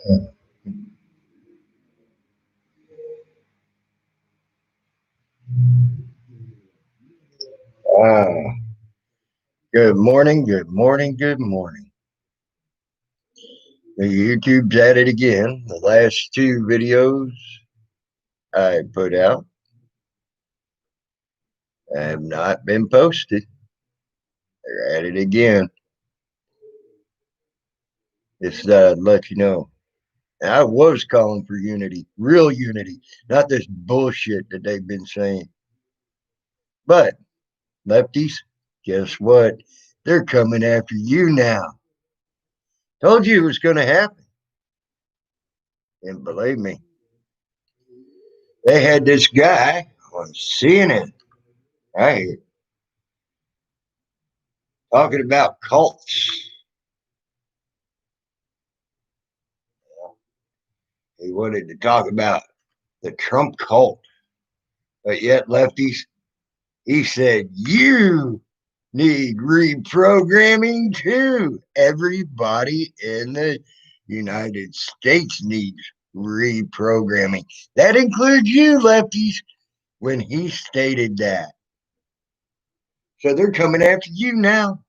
Ah, good morning, good morning, good morning. The YouTube's at it again. The last two videos I put out have not been posted. They're at it again. Just let you know. I was calling for unity, real unity, not this bullshit that they've been saying. But lefties, guess what? They're coming after you now. Told you it was going to happen. And believe me, they had this guy on CNN right talking about cults. He wanted to talk about the Trump cult, but yet lefties, he said, you need reprogramming too. Everybody in the United States needs reprogramming. That includes you, lefties, when he stated that. So they're coming after you now.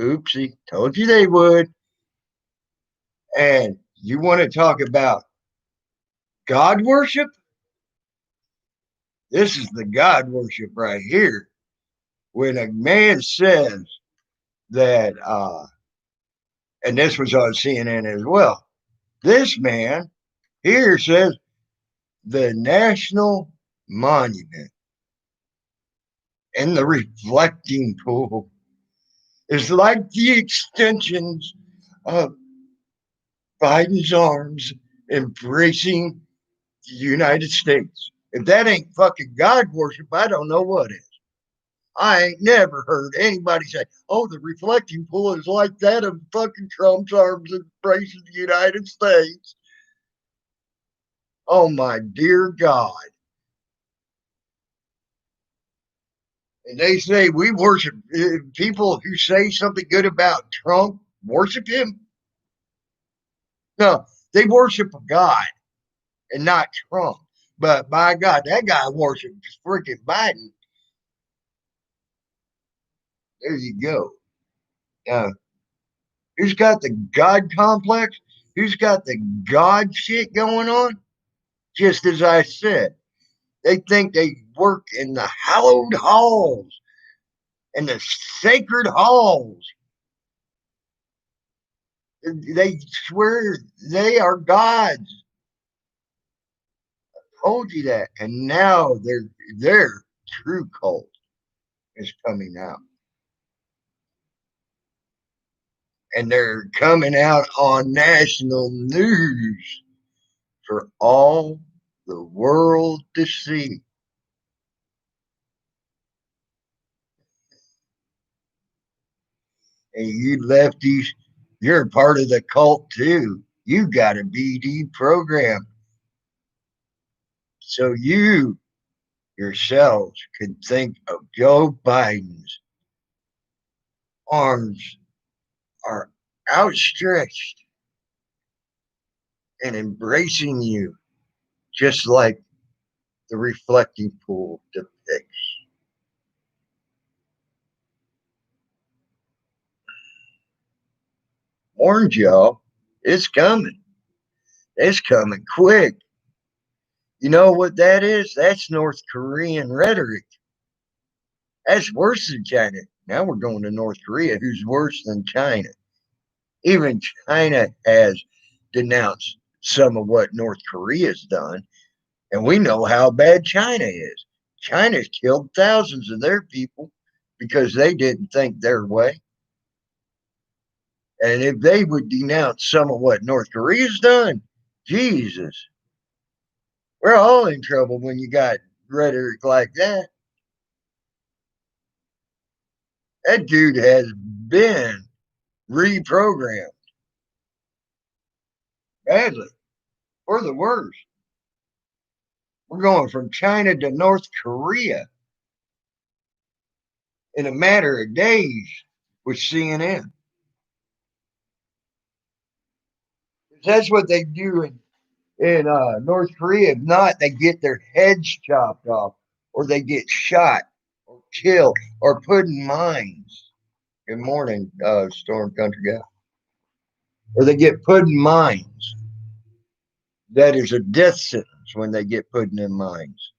Oopsie, told you they would. And you want to talk about God worship? This is the God worship right here. When a man says that, and this was on CNN as well, this man here says the national monument and the reflecting pool is like the extensions of Biden's arms embracing the United States. If that ain't fucking God worship, I don't know what is. I ain't never heard anybody say, oh, the reflecting pool is like that of fucking Trump's arms embracing the United States. Oh, my dear God. And they say we worship people who say something good about Trump, worship him. No, they worship a God and not Trump. But by God, that guy worships freaking Biden. There you go. Now, who's got the God complex? Who's got the God shit going on? Just as I said, they think they work in the hallowed halls and the sacred halls. They swear they are gods. Told you that, and now their true cult is coming out, and they're coming out on national news for all the world to see. And you lefties, you're part of the cult too. You got to be deprogrammed so you yourselves can think of Joe Biden's arms are outstretched and embracing you, just like the reflecting pool depicts. Warned y'all, it's coming. It's coming quick. You know what that is? That's North Korean rhetoric. That's worse than China. Now we're going to North Korea, who's worse than China. Even China has denounced some of what North Korea's done, and we know how bad China is. China's killed thousands of their people because they didn't think their way. And if they would denounce some of what North Korea's done, Jesus, we're all in trouble when you got rhetoric like that. That dude has been reprogrammed badly for the worse. We're going from China to North Korea in a matter of days with CNN. That's what they do in North Korea. If not, they get their heads chopped off, or they get shot, or killed, or put in mines. Good morning, Storm Country guy. Or they get put in mines. That is a death sentence when they get put in mines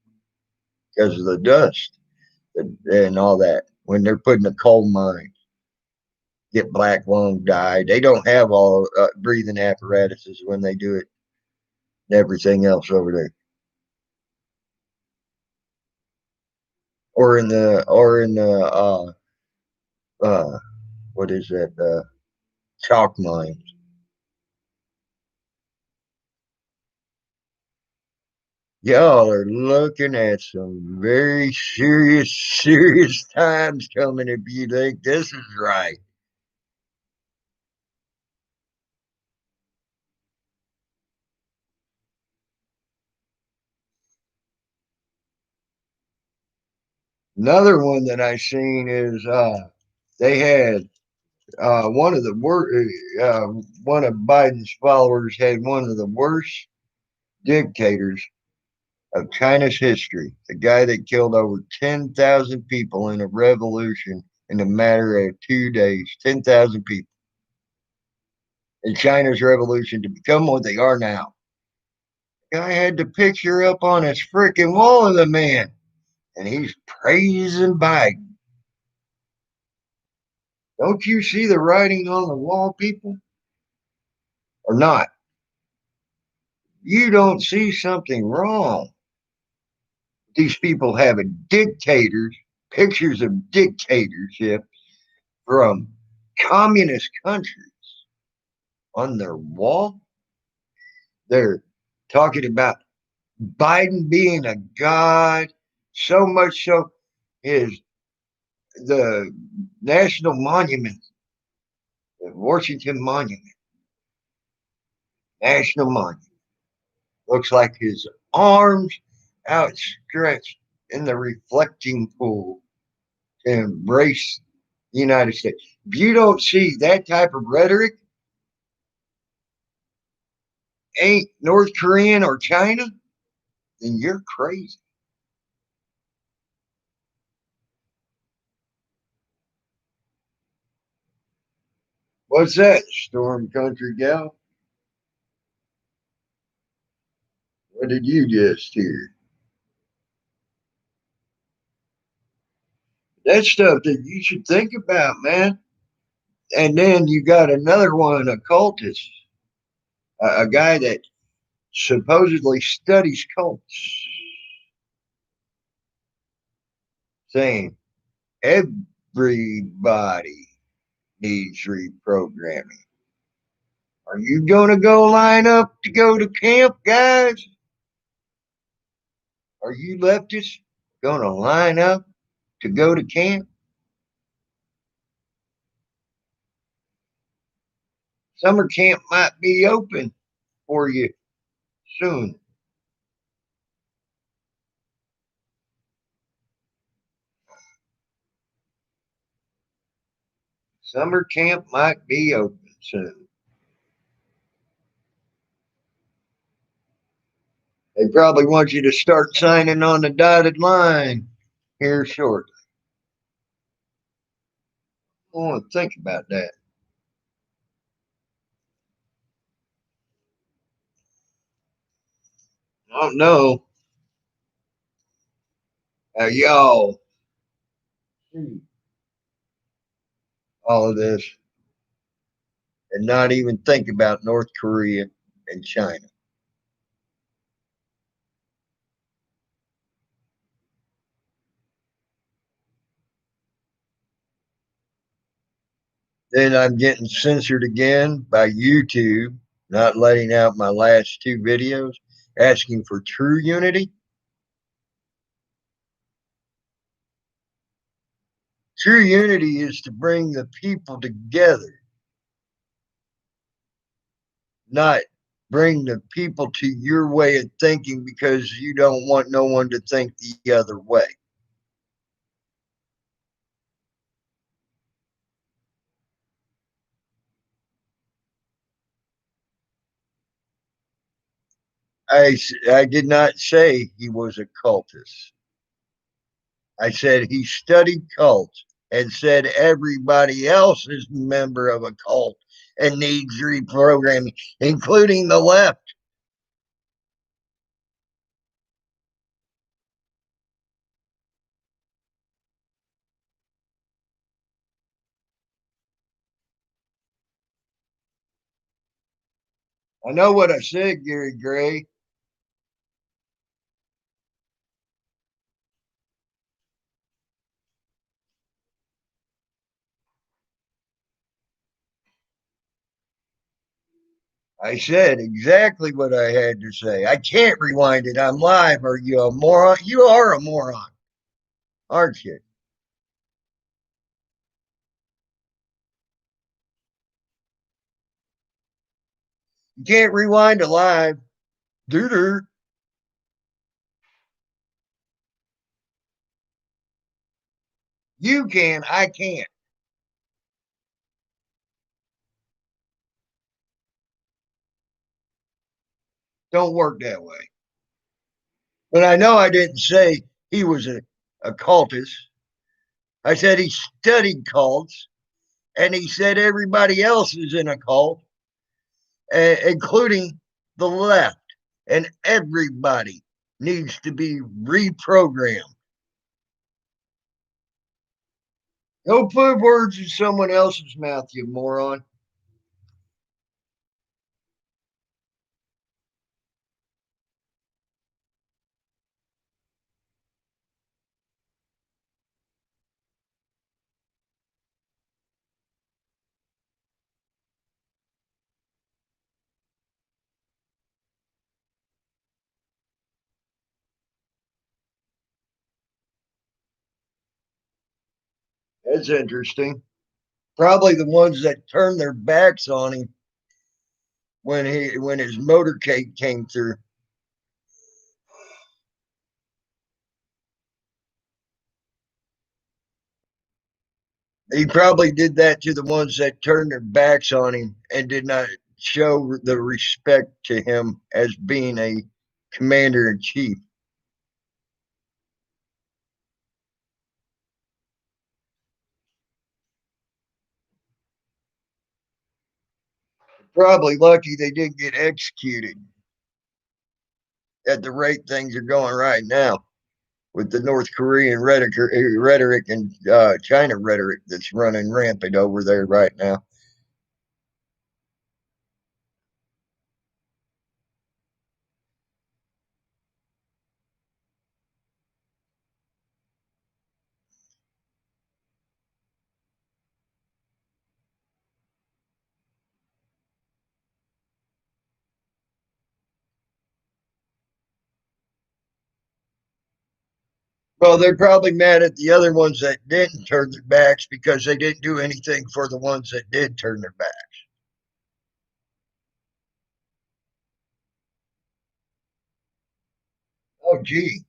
because of the dust and all that. When they're put in a coal mine, get black lung, die. They don't have all breathing apparatuses when they do it. Everything else over there, or in the what is that chalk mines. Y'all are looking at some very serious, serious times coming if you think this is right. Another one that I seen is they had one of the one of Biden's followers had one of the worst dictators of China's history. The guy that killed over 10,000 people in a revolution in a matter of 2 days. 10,000 people in China's revolution to become what they are now. The guy had the picture up on his freaking wall of the man, and he's praising Biden. Don't you see the writing on the wall, people? Or not? You don't see something wrong. These people having dictators, pictures of dictatorship from communist countries on their wall. They're talking about Biden being a god, so much so is the national monument, the Washington Monument, national monument, looks like his arms outstretched in the reflecting pool to embrace the United States. If you don't see that type of rhetoric, ain't North Korean or China, then you're crazy. What's that, Storm Country gal? What did you just hear? That's stuff that you should think about, man. And then you got another one, a cultist, a guy that supposedly studies cults, saying everybody needs reprogramming. Are you going to go line up to go to camp, guys? Are you leftists going to line up to go to camp? Summer camp might be open for you soon. Summer camp might be open soon. They probably want you to start signing on the dotted line here shortly. I want to think about that. I don't know how y'all see all of this and not even think about North Korea and China. Then I'm getting censored again by YouTube, not letting out my last two videos, asking for true unity. True unity is to bring the people together, not bring the people to your way of thinking because you don't want no one to think the other way. I did not say he was a cultist. I said he studied cults and said everybody else is a member of a cult and needs reprogramming, including the left. I know what I said, Gary Gray. I said exactly what I had to say. I can't rewind it. I'm live. Are you a moron? You are a moron, aren't you? You can't rewind it live. Doo. You can. I can't. Don't work that way. But I know I didn't say he was a cultist. I said he studied cults, and he said everybody else is in a cult, including the left, and everybody needs to be reprogrammed. Don't put words in someone else's mouth, you moron. That's interesting. Probably the ones that turned their backs on him when his motorcade came through. He probably did that to the ones that turned their backs on him and did not show the respect to him as being a commander in chief. Probably lucky they didn't get executed at the rate things are going right now with the North Korean rhetoric and China rhetoric that's running rampant over there right now. Well, they're probably mad at the other ones that didn't turn their backs because they didn't do anything for the ones that did turn their back. Oh, gee,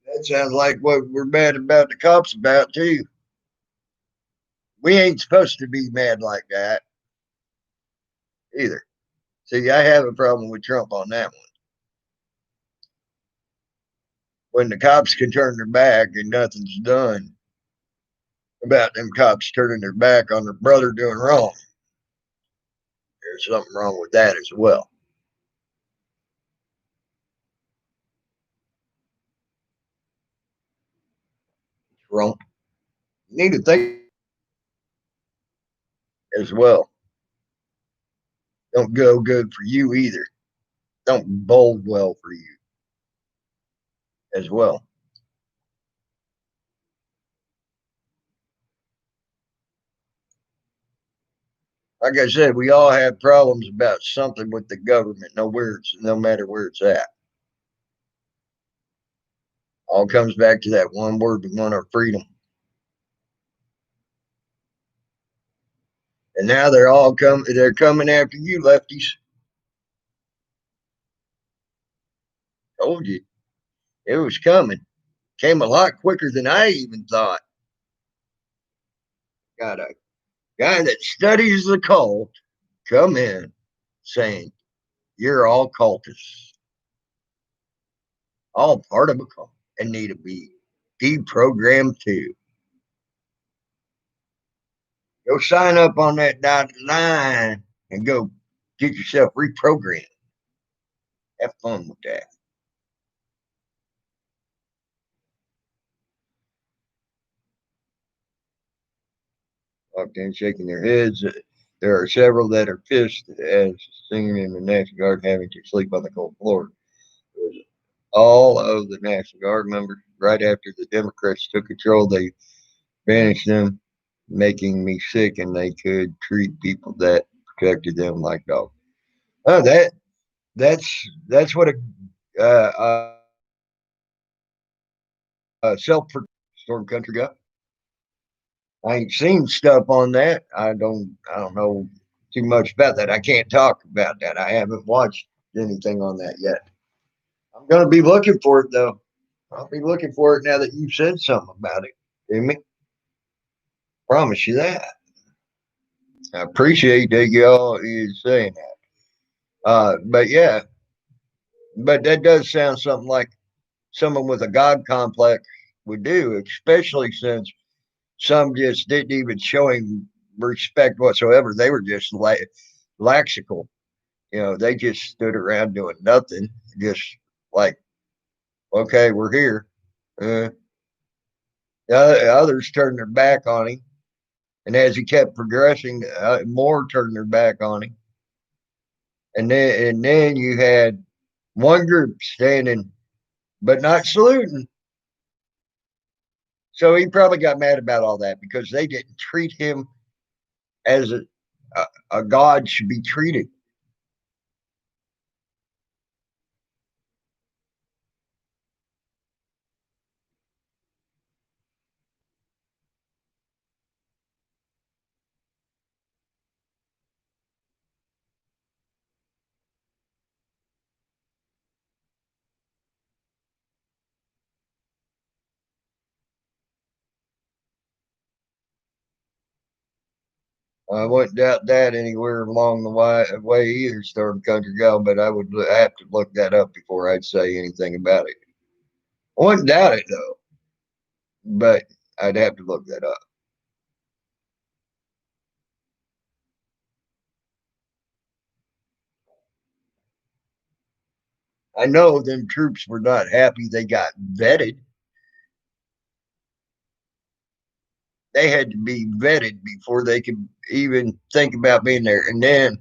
that sounds like what we're mad about the cops about, too. We ain't supposed to be mad like that either. See, I have a problem with Trump on that one. When the cops can turn their back and nothing's done about them cops turning their back on their brother doing wrong, there's something wrong with that as well. It's wrong. You need to think as well. Don't go good for you either. Don't bode well for you as well. Like I said, we all have problems about something with the government, no matter where it's at. All comes back to that one word: we want our freedom. And now they're coming after you, lefties. Told you it was coming. Came a lot quicker than I even thought. God, Guy that studies the cult come in saying, you're all cultists, all part of a cult, and need to be deprogrammed too. Go sign up on that dotted line and go get yourself reprogrammed. Have fun with that. Walked in shaking their heads. There are several that are pissed as singing in the National Guard having to sleep on the cold floor. It was all of the National Guard members. Right after the Democrats took control, they banished them, making me sick, and they could treat people that protected them like dogs. Oh, that's what a self storm country got. I ain't seen stuff on that. I don't know too much about that. I can't talk about that. I haven't watched anything on that yet. I'm gonna be looking for it though. I'll be looking for it now that you said something about it. Jimmy. Promise you that. I appreciate that y'all is saying that. But yeah, but that does sound something like someone with a God complex would do, especially since some just didn't even show him respect whatsoever. They were just laxical. They just stood around doing nothing, just like, okay, we're here. Uh, the others turned their back on him. And as he kept progressing, more turned their back on him. And then you had one group standing, but not saluting. So he probably got mad about all that because they didn't treat him as a god should be treated. I wouldn't doubt that anywhere along the way either, Storm Country Gal, but I would have to look that up before I'd say anything about it. I wouldn't doubt it though, but I'd have to look that up. I know them troops were not happy they got vetted. They had to be vetted before they could even think about being there. And then,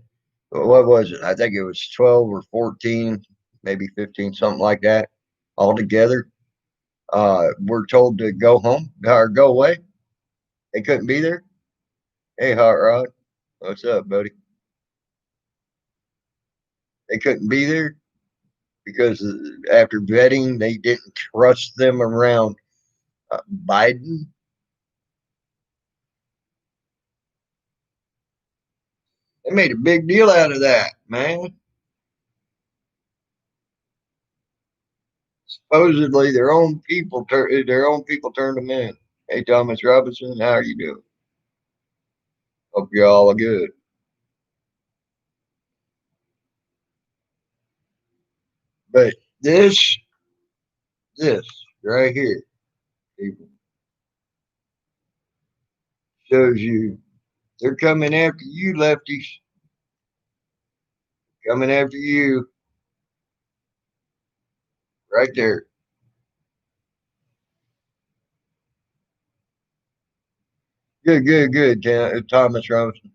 what was it? I think it was 12 or 14, maybe 15, something like that, altogether. Were told to go home or go away. They couldn't be there. Hey, Hot Rod, what's up, buddy? They couldn't be there because after vetting, they didn't trust them around Biden. They made a big deal out of that, man. Supposedly, their own people turned them in. Hey, Thomas Robinson, how are you doing? Hope you all are good. But this, this right here, people, shows you they're coming after you, lefties. Coming after you, right there. Good, good, good, Thomas Robinson.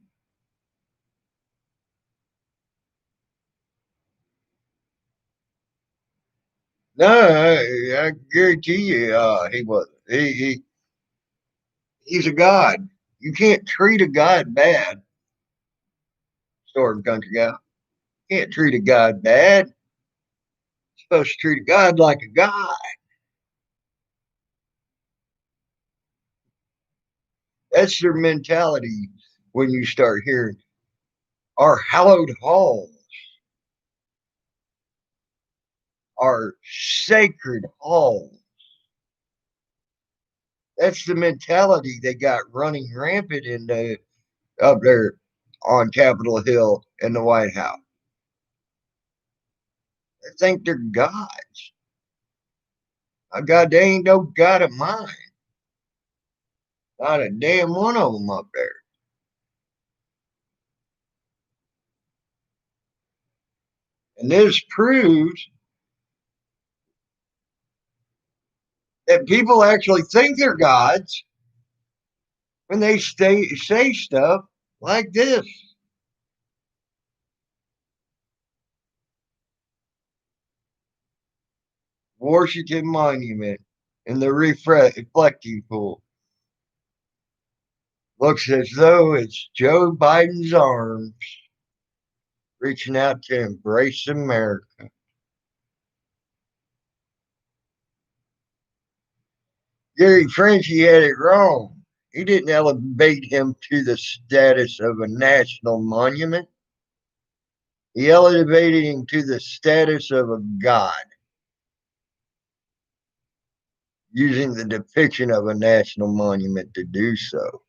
No, I guarantee you, he wasn't. He's a god. You can't treat a god bad, Storm Country guy. You can't treat a god bad. You're supposed to treat a god like a god. That's their mentality when you start hearing our hallowed halls, our sacred halls. That's the mentality they got running rampant in the up there on Capitol Hill in the White House. They think they're gods. My God, they ain't no God of mine. Not a damn one of them up there. And this proves that people actually think they're gods when they say stuff like this. Washington Monument in the reflecting pool looks as though it's Joe Biden's arms reaching out to embrace America. Gary Frenchie had it wrong. He didn't elevate him to the status of a national monument. He elevated him to the status of a god, using the depiction of a national monument to do so.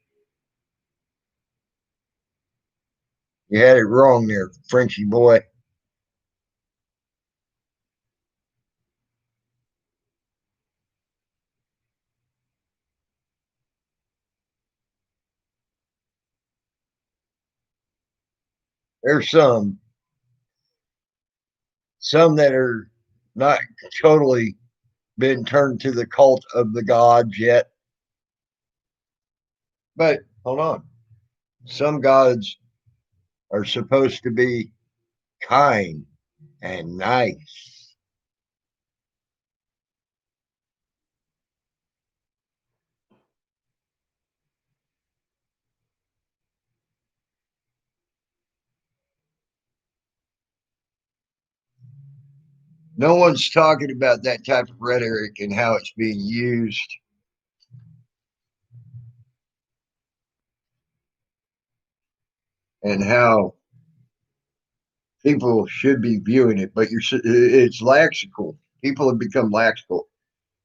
You had it wrong there, Frenchie boy. There's some that are not totally been turned to the cult of the gods yet. But hold on. Some gods are supposed to be kind and nice. No one's talking about that type of rhetoric and how it's being used and how people should be viewing it. But it's laxical. People have become laxical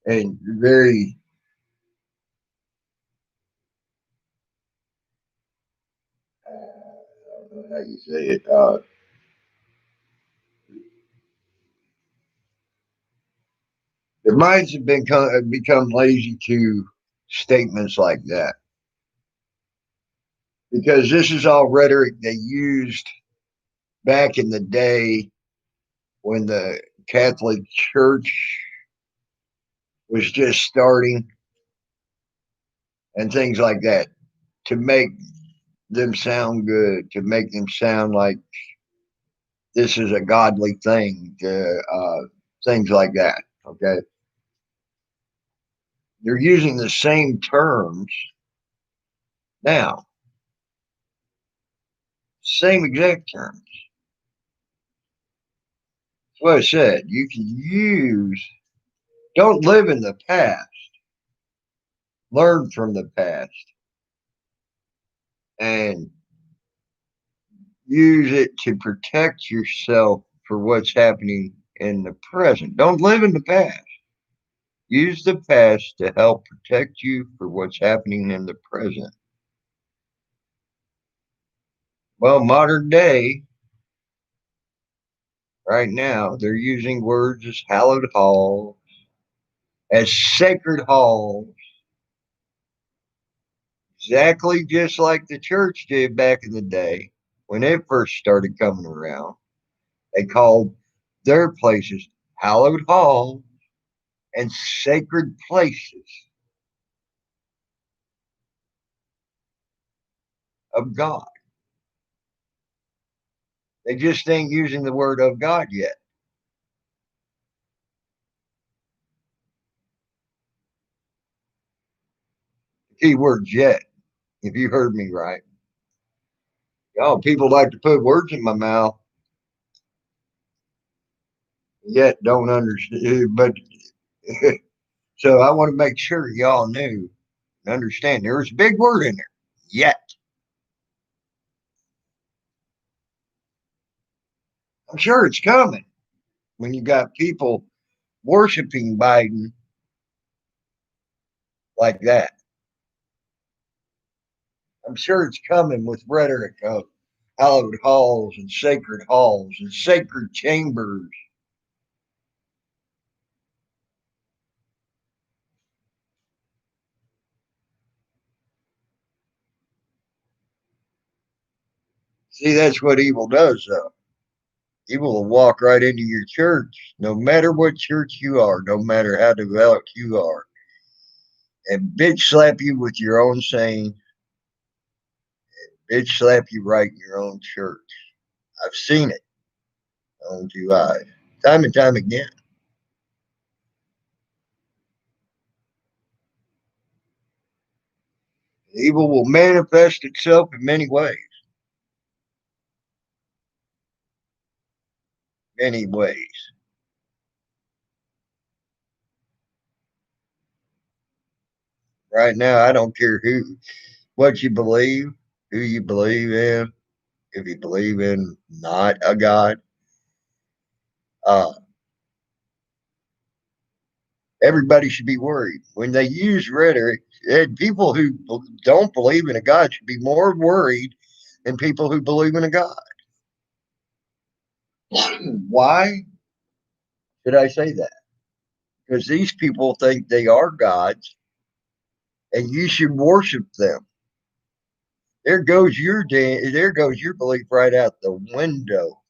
and very how you say it. Their minds have become lazy to statements like that because this is all rhetoric they used back in the day when the Catholic Church was just starting and things like that to make them sound good, to make them sound like this is a godly thing, things like that. Okay. They're using the same terms now, same exact terms. That's what I said. You can use, don't live in the past, learn from the past, and use it to protect yourself for what's happening in the present. Don't live in the past. Use the past to help protect you for what's happening in the present. Well, modern day, right now, they're using words as hallowed hall, as sacred hall, exactly just like the church did back in the day when it first started coming around. They called their places hallowed hall and sacred places of God. They just ain't using the word of God yet. The key word yet, if you heard me right. Y'all, people like to put words in my mouth, yet don't understand. But so I want to make sure y'all knew and understand there was a big word in there, yet. I'm sure it's coming when you got people worshiping Biden like that. I'm sure it's coming with rhetoric of hallowed halls and sacred chambers. See, that's what evil does, though. Evil will walk right into your church, no matter what church you are, no matter how developed you are, and bitch slap you with your own saying, bitch slap you right in your own church. I've seen it on two eyes, time and time again. Evil will manifest itself in many ways. Many ways. Right now, I don't care what you believe, who you believe in, if you believe in not a God. Uh, Everybody should be worried when they use rhetoric. And people who don't believe in a God should be more worried than people who believe in a God. Why did I say that? Because these people think they are gods, and you should worship them. There goes your belief right out the window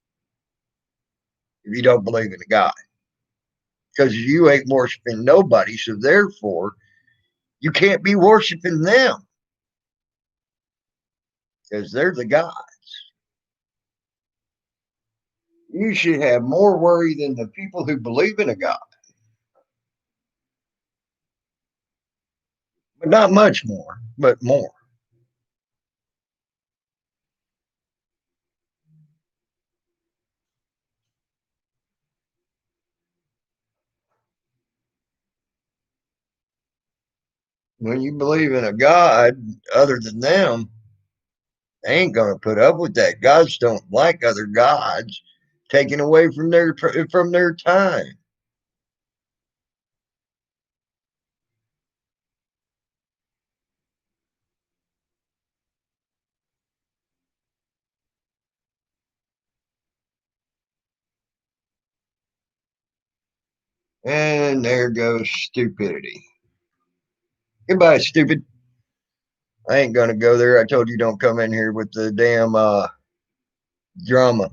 if you don't believe in a God. Because you ain't worshiping nobody, so therefore you can't be worshiping them because they're the God. You should have more worry than the people who believe in a God, but not much more, but more. When you believe in a God other than them, they ain't going to put up with that. Gods don't like other gods taken away from their time. And there goes stupidity. Goodbye, stupid. I ain't gonna go there. I told you don't come in here with the damn drama.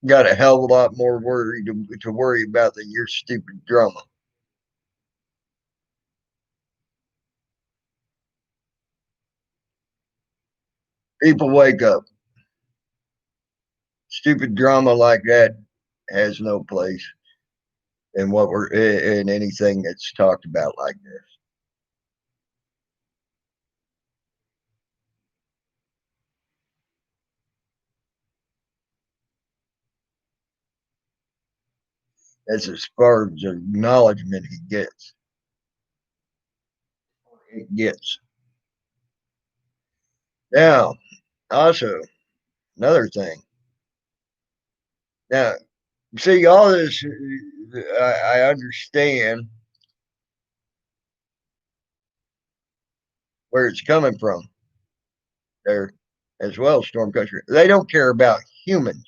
Got a hell of a lot more worry to worry about than your stupid drama. People wake up. Stupid drama like that has no place in what we're in anything that's talked about like this. That's as far as acknowledgement he gets. It gets. Now, also another thing. Now, see all this. I understand where it's coming from. There, as well, Storm Country. They don't care about humans.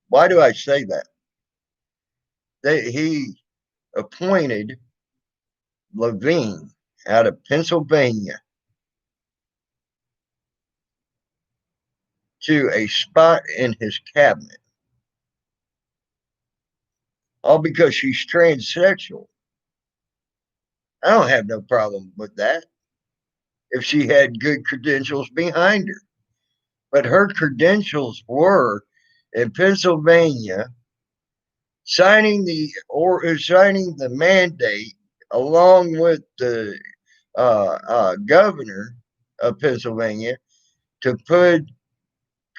Why do I say that? He appointed Levine out of Pennsylvania to a spot in his cabinet, all because she's transsexual. I don't have no problem with that if she had good credentials behind her. But her credentials were in Pennsylvania signing the mandate along with the governor of Pennsylvania to put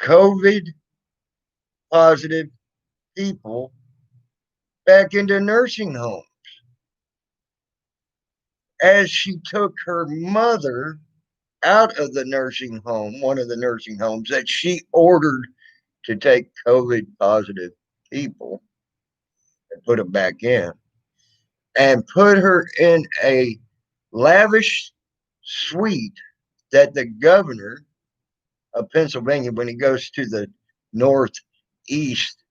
COVID positive people back into nursing homes as she took her mother out of the nursing home, one of the nursing homes that she ordered to take COVID positive people and put them back in and put her in a lavish suite that the governor of Pennsylvania, when he goes to the northeast,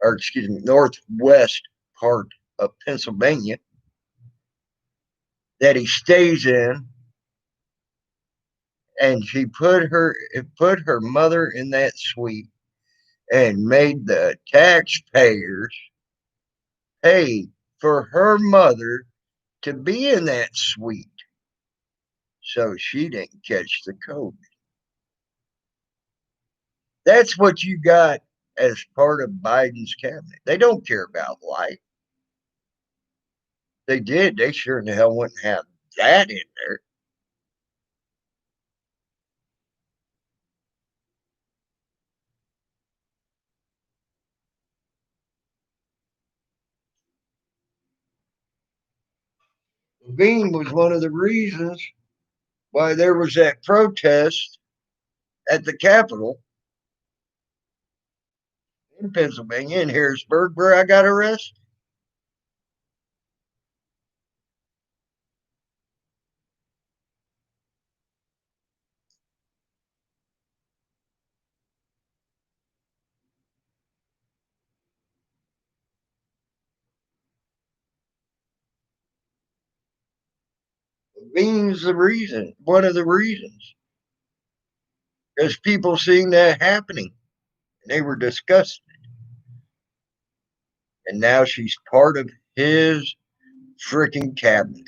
or excuse me, northwest part of Pennsylvania, that he stays in, and she put her mother in that suite and made the taxpayers pay for her mother to be in that suite so she didn't catch the COVID. That's what you got as part of Biden's cabinet. They don't care about life. They did. They sure in the hell wouldn't have that in there. Levine was one of the reasons why there was that protest at the Capitol in Pennsylvania, in Harrisburg, where I got arrested. Levine's the reason, one of the reasons, because people seen that happening and they were disgusted. And now she's part of his freaking cabinet.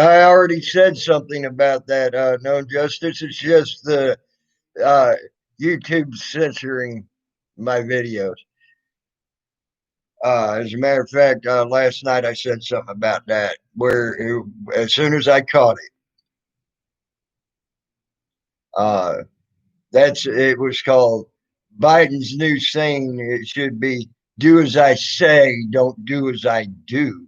I already said something about that. No justice. It's just the uh, YouTube censoring my videos. As a matter of fact, last night I said something about that. As soon as I caught it, uh, it was called Biden's new saying. It should be "Do as I say, don't do as I do."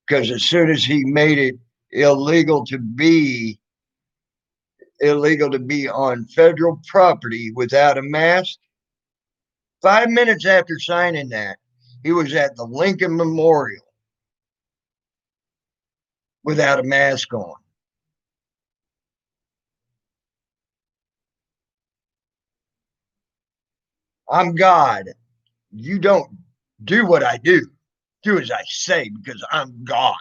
Because as soon as he made it illegal to be illegal to be on federal property without a mask, 5 minutes after signing that, he was at the Lincoln Memorial without a mask on. I'm God. You don't do what I do. Do as I say because I'm God.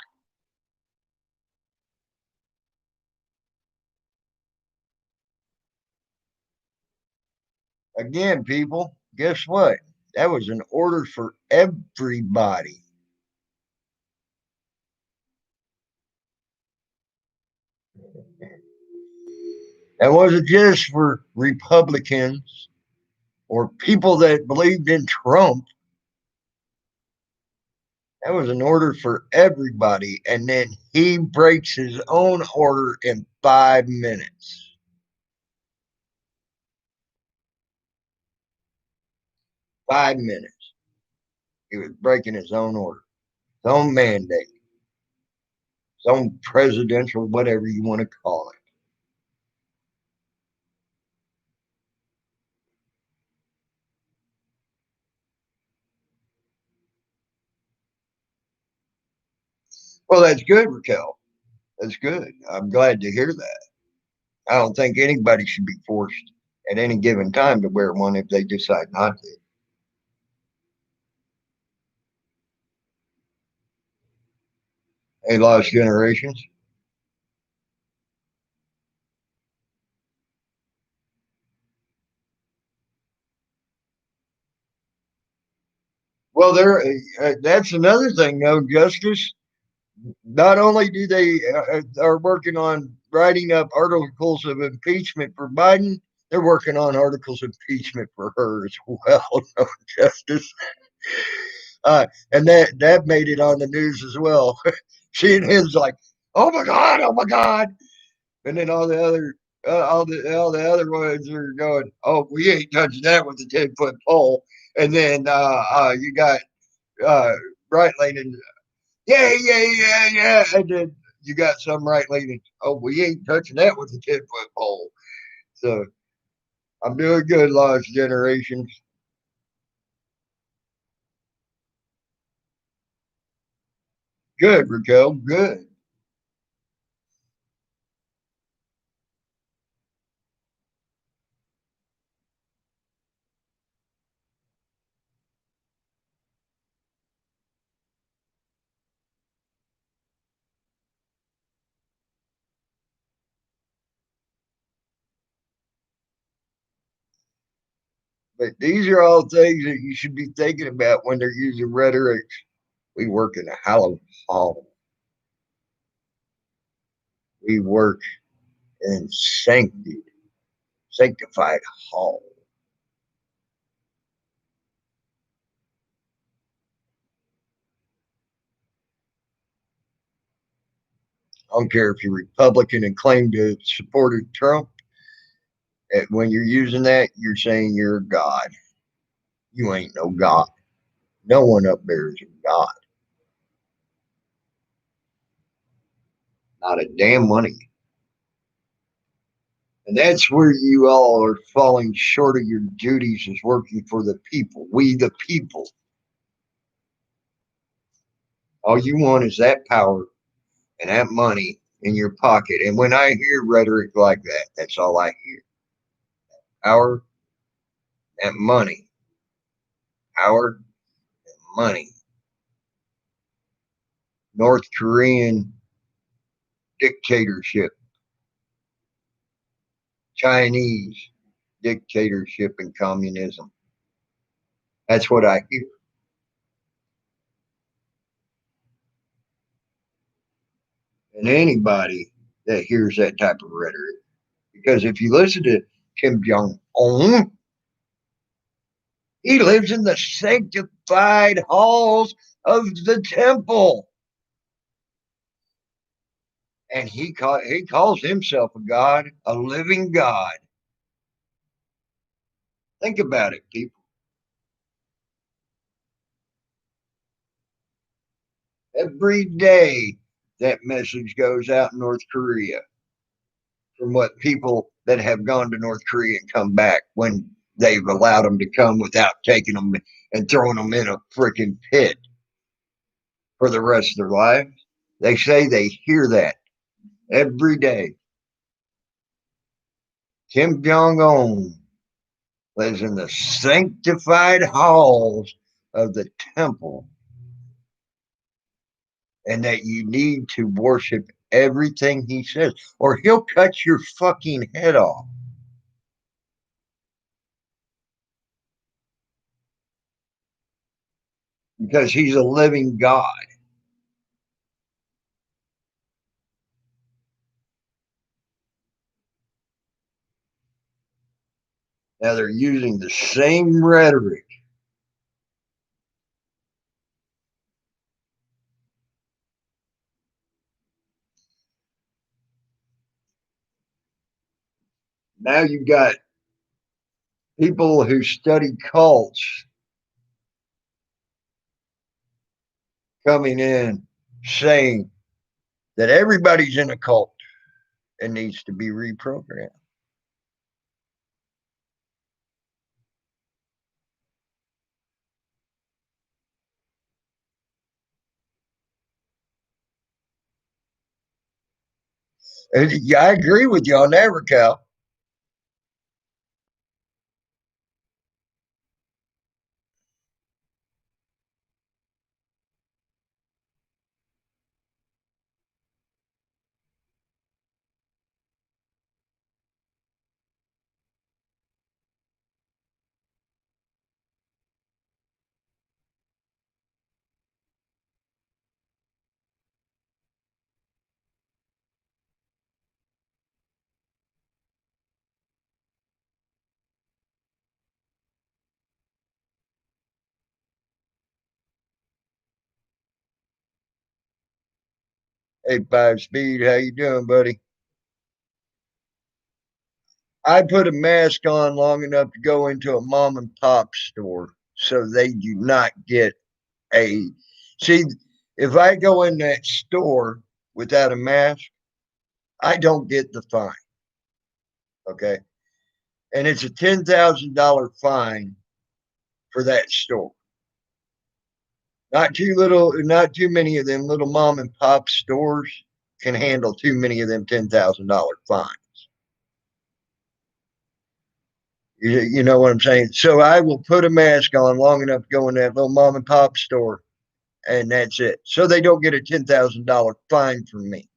Again, people, guess what? That was an order for everybody. That wasn't just for Republicans or people that believed in Trump. That was an order for everybody. And then he breaks his own order in 5 minutes. 5 minutes. He was breaking his own order, his own mandate, his own presidential, whatever you want to call it. Well, that's good, Raquel. That's good. I'm glad to hear that. I don't think anybody should be forced at any given time to wear one if they decide not to. Hey, lost generations. Well, that's another thing, though, Justice. Not only do they are working on writing up articles of impeachment for Biden, they're working on articles of impeachment for her as well. No, Justice, and that made it on the news as well. CNN's like, oh my god, and then all the other All the other ones are going, oh, we ain't touching that with a 10-foot pole. And then you got uh, right leaning, yeah, yeah, yeah, yeah. And then you got some right leaning, oh, we ain't touching that with a 10-foot pole. So I'm doing good, Lost Generations. Good, Raquel, good. But these are all things that you should be thinking about when they're using rhetoric. We work in a hallowed hall. We work in sanctified hall. I don't care if you're Republican and claim to support Trump. When you're using that, you're saying you're a God. You ain't no God. No one up there is a God. Not a damn money. And that's where you all are falling short of your duties as working for the people. We, the people. All you want is that power and that money in your pocket. And when I hear rhetoric like that, that's all I hear. Power and money. Power and money. North Korean dictatorship. Chinese dictatorship and communism. That's what I hear. And anybody that hears that type of rhetoric. Because if you listen to Kim Jong Un, he lives in the sanctified halls of the temple. And he calls himself a God, a living God. Think about it, people. Every day that message goes out in North Korea from what people that have gone to North Korea and come back when they've allowed them to come without taking them and throwing them in a freaking pit for the rest of their lives. They say they hear that every day. Kim Jong Un lives in the sanctified halls of the temple, and that you need to worship everything he says, or he'll cut your fucking head off because he's a living God. Now they're using the same rhetoric. Now you've got people who study cults coming in saying that everybody's in a cult and needs to be reprogrammed. And yeah, I agree with you on that, Raquel. Hey, 5 Speed, how you doing, buddy? I put a mask on long enough to go into a mom and pop store so they do not get a. See, if I go in that store without a mask, I don't get the fine. Okay. And it's a $10,000 fine for that store. Not too many of them little mom and pop stores can handle too many of them $10,000 fines. You know what I'm saying? So I will put a mask on long enough to go in that little mom and pop store, and that's it. So they don't get a $10,000 fine from me.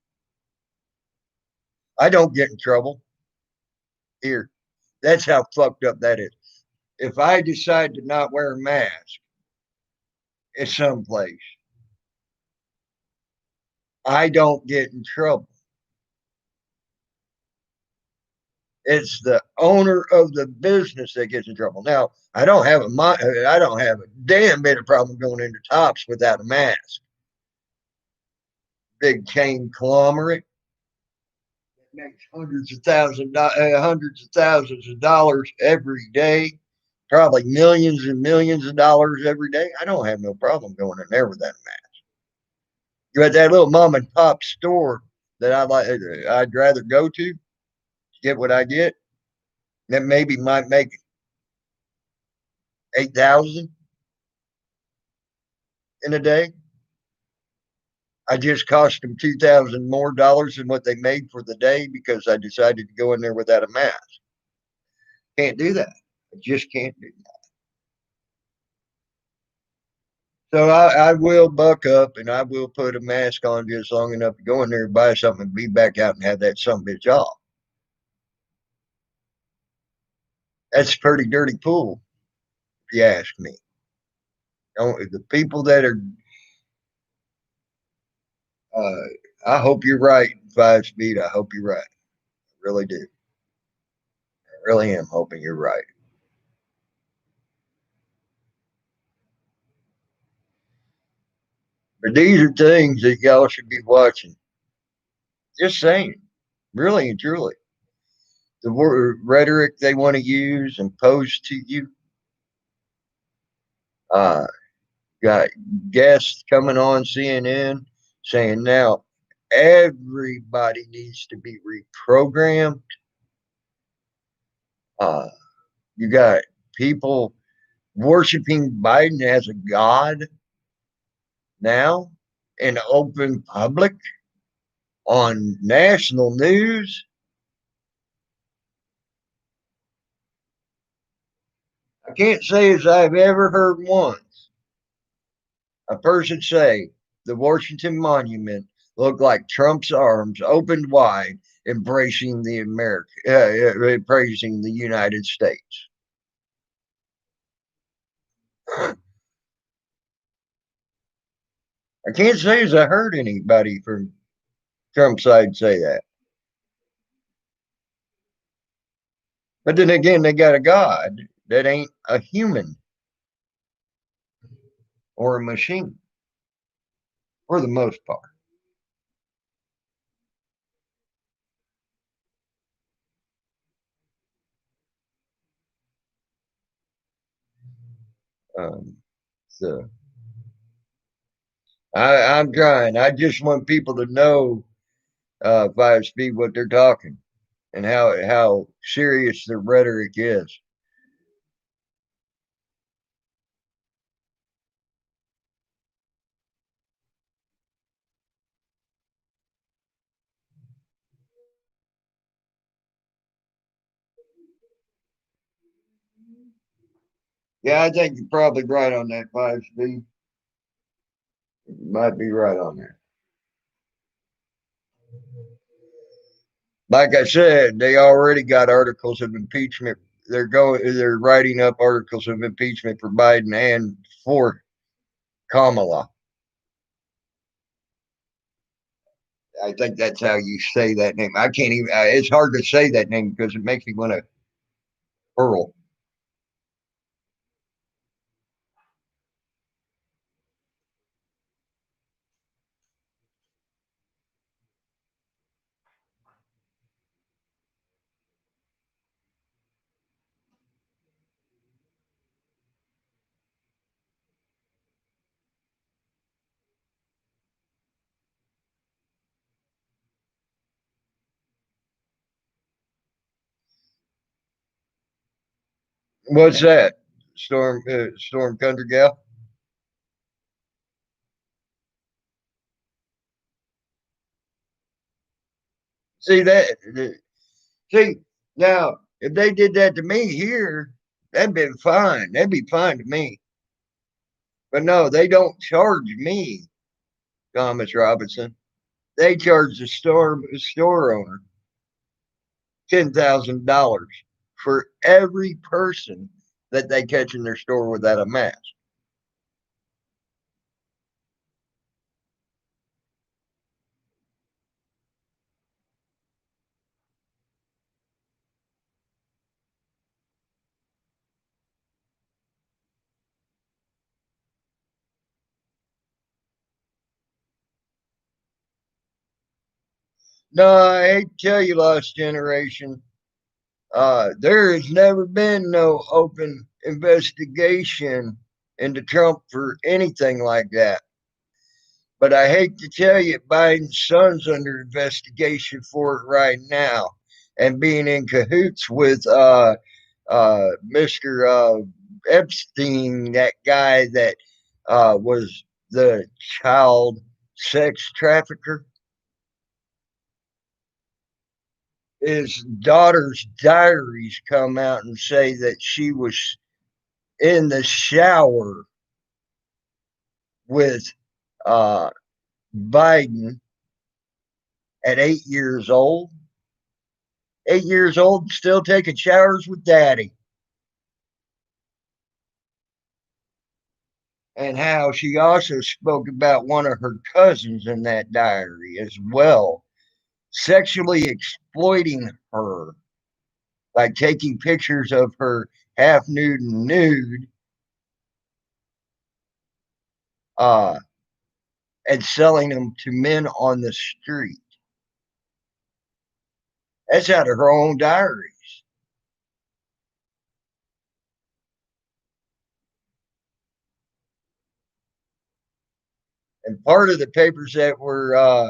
I don't get in trouble here. That's how fucked up that is. If I decide to not wear a mask at some place, I don't get in trouble. It's the owner of the business that gets in trouble. Now, I don't have a damn bit of problem going into Tops without a mask. Big chain conglomerate makes hundreds of thousands of dollars every day, probably millions and millions of dollars every day. I don't have no problem going in there with that mask. You had that little mom and pop store that I'd rather go to get what I get. That maybe might make 8,000 in a day. I just cost them 2,000 more dollars than what they made for the day because I decided to go in there without a mask. Can't do that. I just can't do that. So I will buck up and I will put a mask on just long enough to go in there and buy something and be back out and have that some bitch off. That's a pretty dirty pool, if you ask me. The people that are, uh, I hope you're right, 5 speed. I hope you're right. I really do. I really am hoping you're right. But these are things that y'all should be watching. Just saying, really and truly. The word rhetoric they want to use and pose to you. Uh, got guests coming on CNN saying now everybody needs to be reprogrammed. Uh, you got people worshiping Biden as a god now in open public on national news. I can't say as I've ever heard once a person say the Washington Monument looked like Trump's arms opened wide, embracing embracing the United States. I can't say as I heard anybody from Trump's side say that. But then again, they got a God that ain't a human or a machine for the most part. So I'm trying. I just want people to know 5 speed what they're talking and how serious the rhetoric is. Yeah, I think you're probably right on that 5 speed. You might be right on that. Like I said, they already got articles of impeachment. They're writing up articles of impeachment for Biden and for Kamala. I think that's how you say that name. I can't even. It's hard to say that name because it makes me want to hurl. What's that? Storm Country Gal. See that? See now, if they did that to me here, that'd been fine. That'd be fine to me. But no, they don't charge me, Thomas Robinson. They charge the store owner $10,000 for every person that they catch in their store without a mask. No, I hate to tell you, Lost Generation. There has never been no open investigation into Trump for anything like that. But I hate to tell you, Biden's son's under investigation for it right now and being in cahoots with Mr. Epstein, that guy that was the child sex trafficker. His daughter's diaries come out and say that she was in the shower with uh, Biden at 8 years old. 8 years old, still taking showers with daddy. And how she also spoke about one of her cousins in that diary as well, sexually exploiting her by taking pictures of her half nude and nude uh, and selling them to men on the street. That's out of her own diaries. And part of the papers that were uh,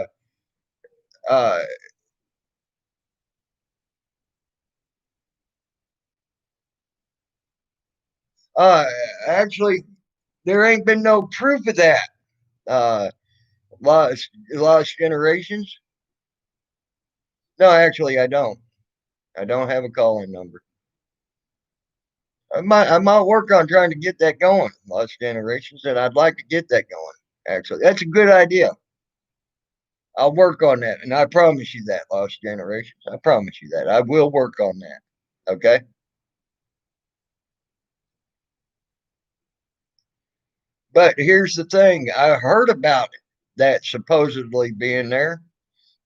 uh, actually, there ain't been no proof of that. Uh, lost generations. No, actually, I don't. I don't have a call-in number. I might work on trying to get that going. Lost generations, and I'd like to get that going. Actually, that's a good idea. I'll work on that, and I promise you that, Lost Generations. I promise you that. I will work on that. Okay. But here's the thing: I heard about that supposedly being there,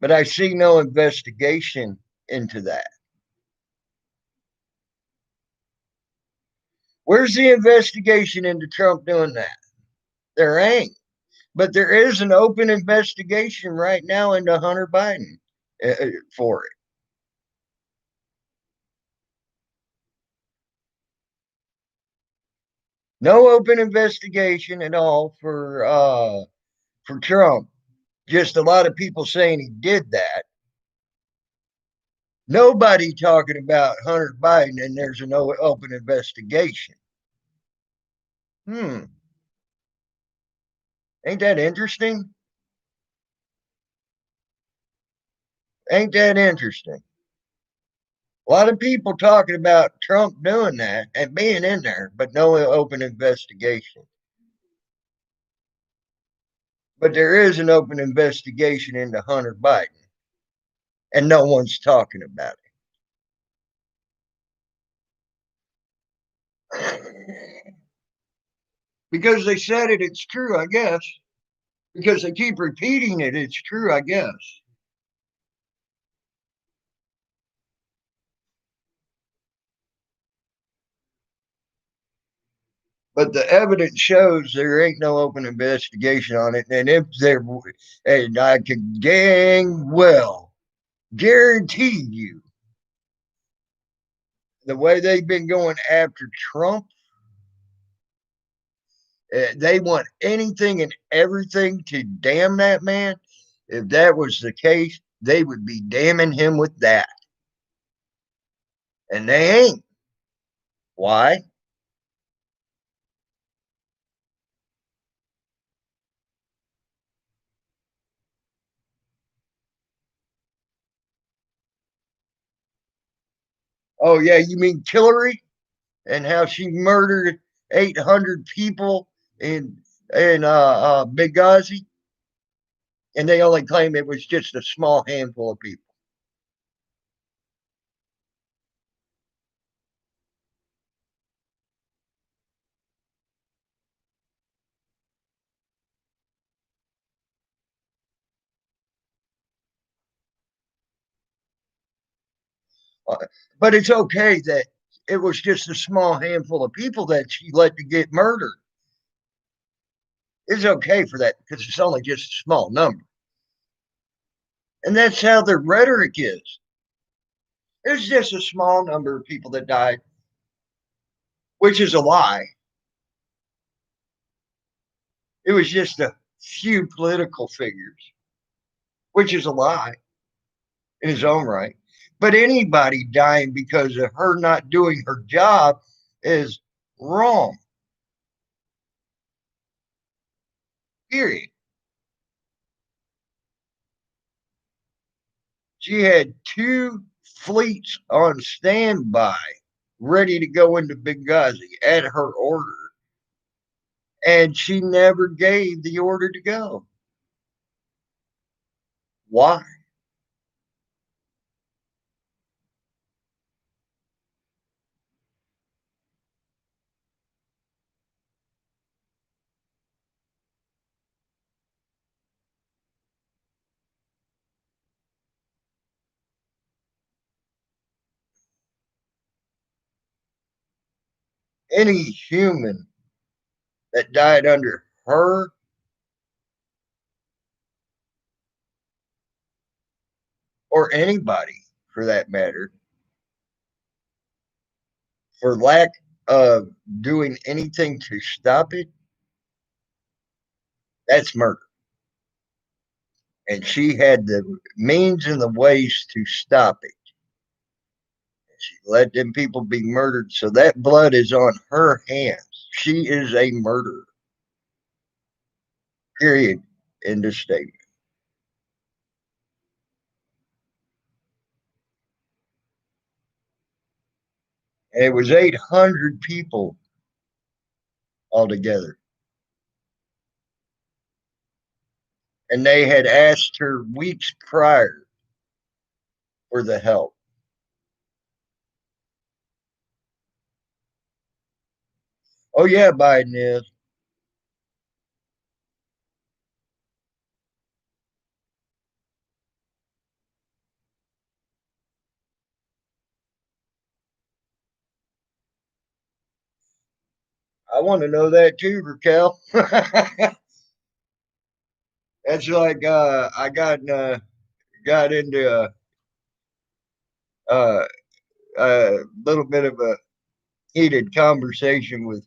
but I see no investigation into that. Where's the investigation into Trump doing that? There ain't. But there is an open investigation right now into Hunter Biden for it. No open investigation at all for Trump. Just a lot of people saying he did that. Nobody talking about Hunter Biden, and there's an open investigation. Hmm, ain't that interesting? Ain't that interesting? A lot of people talking about Trump doing that and being in there, but no open investigation. But there is an open investigation into Hunter Biden, and no one's talking about it. Because they said it, it's true, I guess. Because they keep repeating it, it's true, I guess. But the evidence shows there ain't no open investigation on it. And if there, and I can dang well guarantee you, the way they've been going after Trump, they want anything and everything to damn that man. If that was the case, they would be damning him with that. And they ain't. Why? Oh yeah, you mean Hillary and how she murdered 800 people in Benghazi, and they only claim it was just a small handful of people. Uh, But it's okay that it was just a small handful of people that she let to get murdered. It's okay for that because it's only just a small number. And that's how the rhetoric is. It's just a small number of people that died, which is a lie. It was just a few political figures, which is a lie in his own right. But anybody dying because of her not doing her job is wrong, period. She had two fleets on standby, ready to go into Benghazi at her order, and she never gave the order to go. Why? Any human that died under her or anybody for that matter, for lack of doing anything to stop it, that's murder. And she had the means and the ways to stop it. She let them people be murdered. So that blood is on her hands. She is a murderer. Period. End of statement. And it was 800 people altogether. And they had asked her weeks prior for the help. Oh, yeah, Biden is. I want to know that too, Raquel. That's like I got into uh, a little bit of a heated conversation with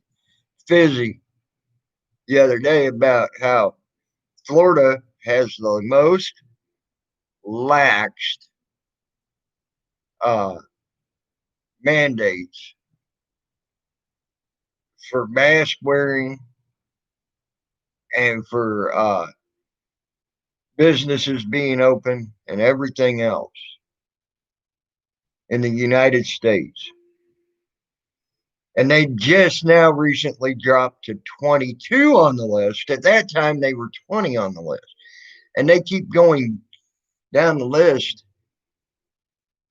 Fizzy the other day about how Florida has the most laxed uh, mandates for mask wearing and for businesses being open and everything else in the United States. And they just now recently dropped to 22 on the list. At that time, they were 20 on the list. And they keep going down the list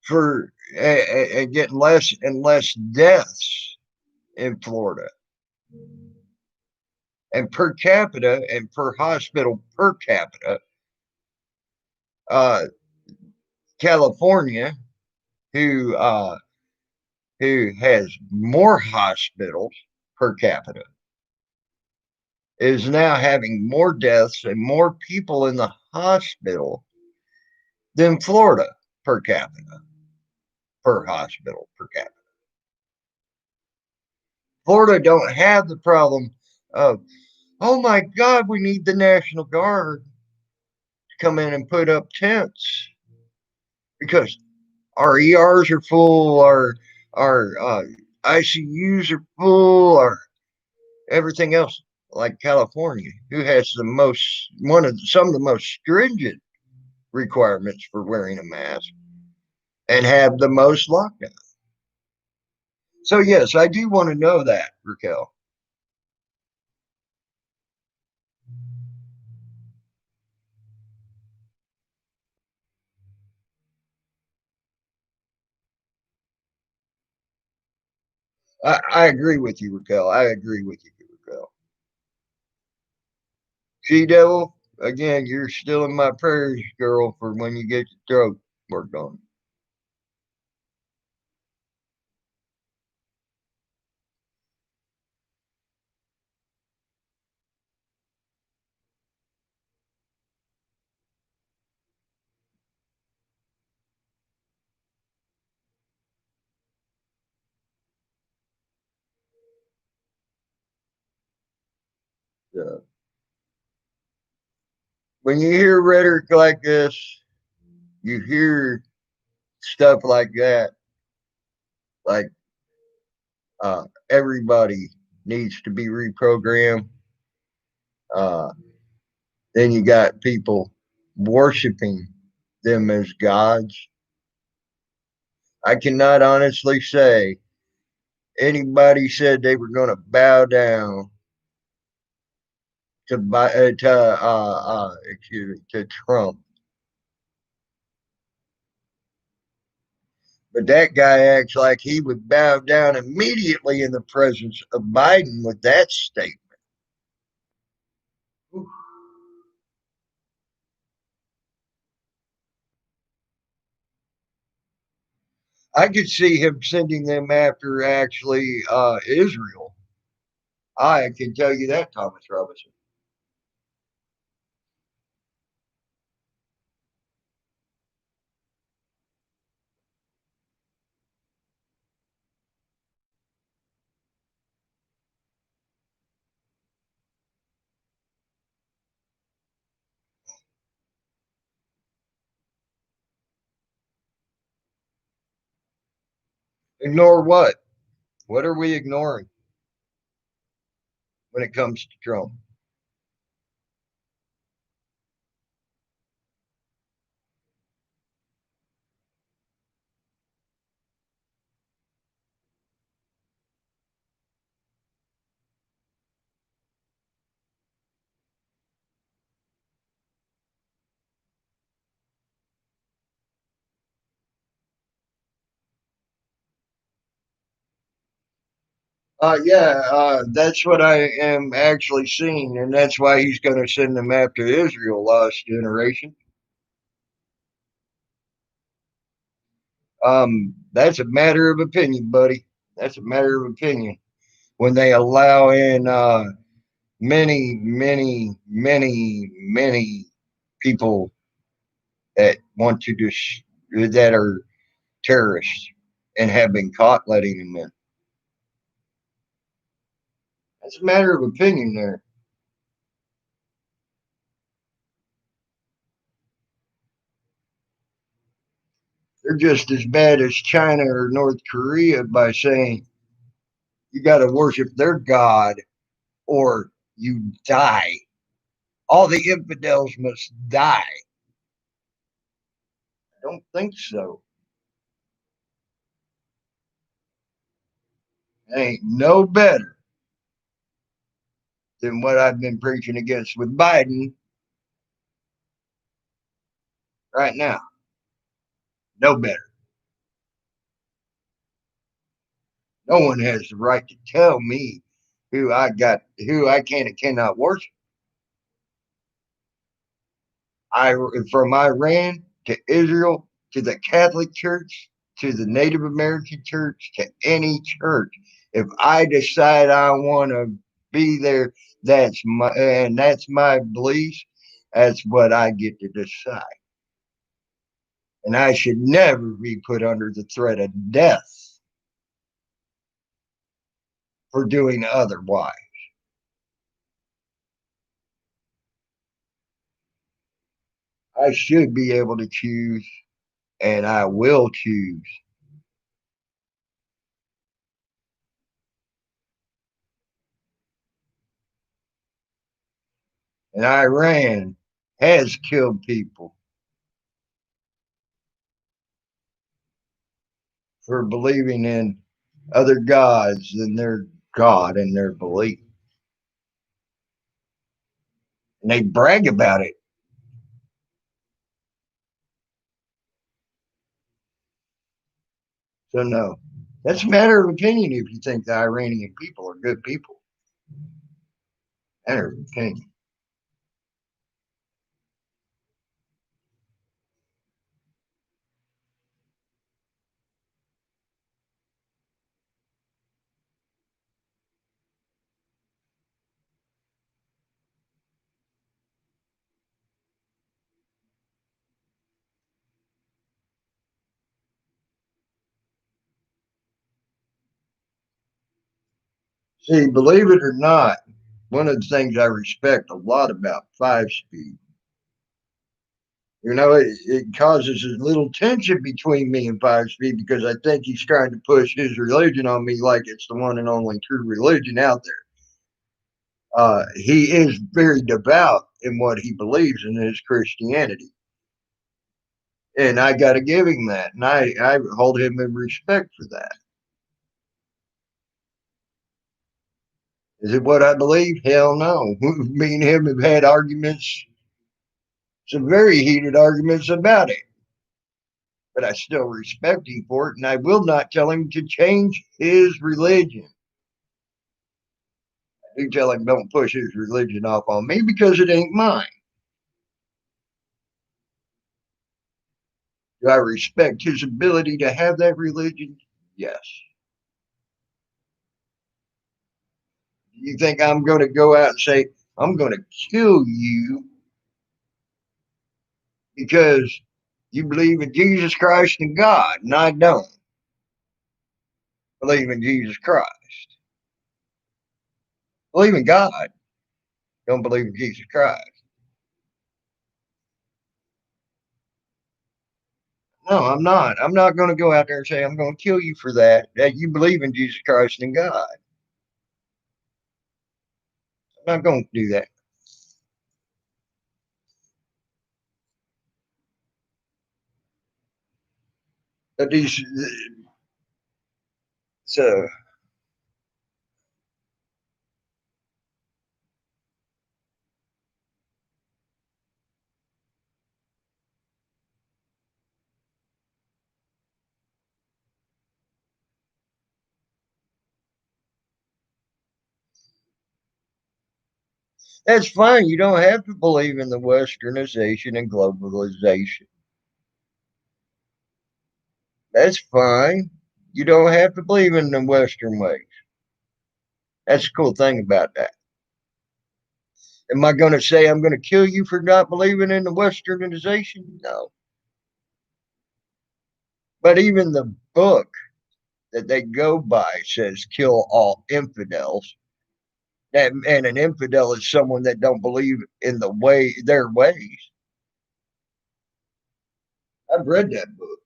for getting less and less deaths in Florida. And per capita and per hospital per capita, uh, California, who uh, who has more hospitals per capita, is now having more deaths and more people in the hospital than Florida per capita per hospital per capita. Florida don't have the problem of, oh my God, we need the National Guard to come in and put up tents because our ERs are full, our ICUs are full, or everything else, like California, who has the most, some of the most stringent requirements for wearing a mask and have the most lockdown. So yes, I do want to know that, Raquel. I agree with you, Raquel. I agree with you, Raquel. She Devil, again, you're still in my prayers, girl, for when you get your throat worked on. Yeah. When you hear rhetoric like this, you hear stuff like that, like everybody needs to be reprogrammed. Uh, then you got people worshiping them as gods. I cannot honestly say anybody said they were going to bow down excuse me, to Trump. But that guy acts like he would bow down immediately in the presence of Biden with that statement. I could see him sending them after actually Israel. I can tell you that, Thomas Robinson. Ignore what? What are we ignoring when it comes to Trump? Yeah, that's what I am actually seeing, and that's why he's going to send them after Israel, lost generation. That's a matter of opinion, buddy. That's a matter of opinion. When they allow in many people that want to that are terrorists and have been caught letting them in, that's a matter of opinion. There, they're just as bad as China or North Korea by saying you got to worship their god or you die. All the infidels must die. I don't think so. It ain't no better than what I've been preaching against with Biden right now. No better. No one has the right to tell me who I can and cannot worship. I from Iran to Israel to the Catholic Church to the Native American Church to any church. If I decide I want to be there, that's my beliefs. That's what I get to decide. And I should never be put under the threat of death for doing otherwise. I should be able to choose, and I will choose And Iran has killed people for believing in other gods than their God and their belief. And they brag about it. So, no, that's a matter of opinion if you think the Iranian people are good people. Matter of opinion. See, believe it or not, one of the things I respect a lot about Five Speed, it causes a little tension between me and Five Speed because I think he's trying to push his religion on me like it's the one and only true religion out there. He is very devout in what he believes in his Christianity. And I got to give him that. And I hold him in respect for that. Is it what I believe? Hell no. Me and him have had arguments, some very heated arguments about it. But I still respect him for it. And I will not tell him to change his religion. I do tell him don't push his religion off on me because it ain't mine. Do I respect his ability to have that religion? Yes. You think I'm going to go out and say, I'm going to kill you because you believe in Jesus Christ and God, and I don't believe in Jesus Christ. Believe in God, don't believe in Jesus Christ. No, I'm not. I'm not going to go out there and say, I'm going to kill you for that. That you believe in Jesus Christ and God. I'm not going to do that. But these, so that's fine. You don't have to believe in the westernization and globalization. That's fine. You don't have to believe in the Western ways. That's the cool thing about that. Am I going to say I'm going to kill you for not believing in the westernization? No. But even the book that they go by says kill all infidels. And an infidel is someone that don't believe in their ways. I've read that book.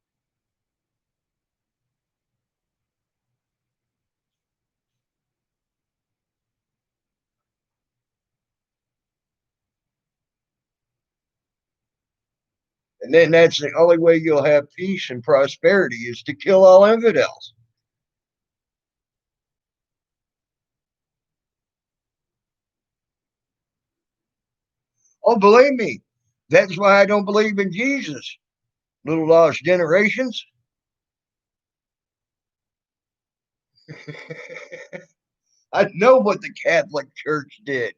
And then that's the only way you'll have peace and prosperity is to kill all infidels. Oh, believe me, that's why I don't believe in Jesus. Little lost generations. I know what the Catholic Church did.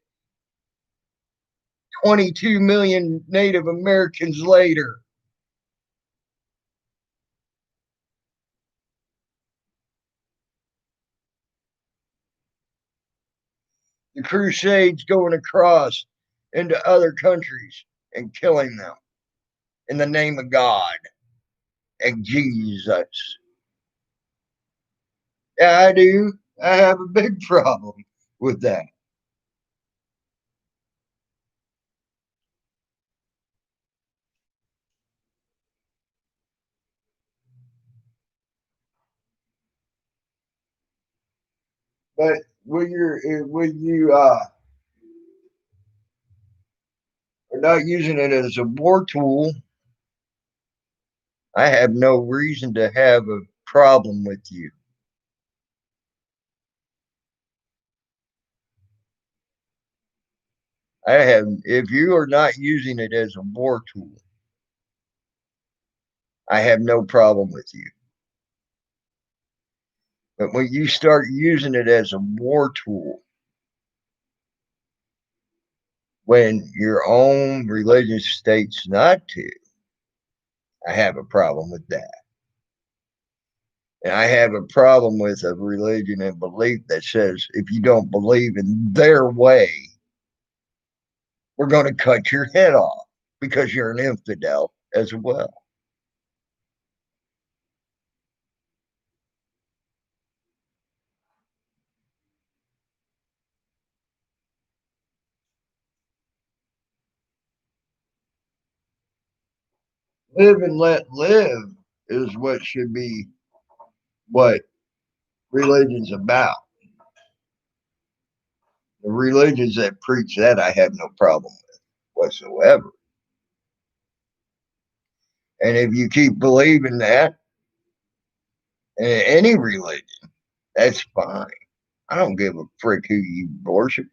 22 million Native Americans later. The Crusades going across into other countries and killing them in the name of God and Jesus. Yeah, I do. I have a big problem with that. But when you not using it as a war tool, I have no reason to have a problem with you. If you are not using it as a war tool, I have no problem with you. But when you start using it as a war tool, when your own religion states not to, I have a problem with that. And I have a problem with a religion and belief that says if you don't believe in their way, we're going to cut your head off because you're an infidel as well. Live and let live is what should be what religion's about. The religions that preach that I have no problem with whatsoever. And if you keep believing that in any religion, that's fine. I don't give a frick who you worship,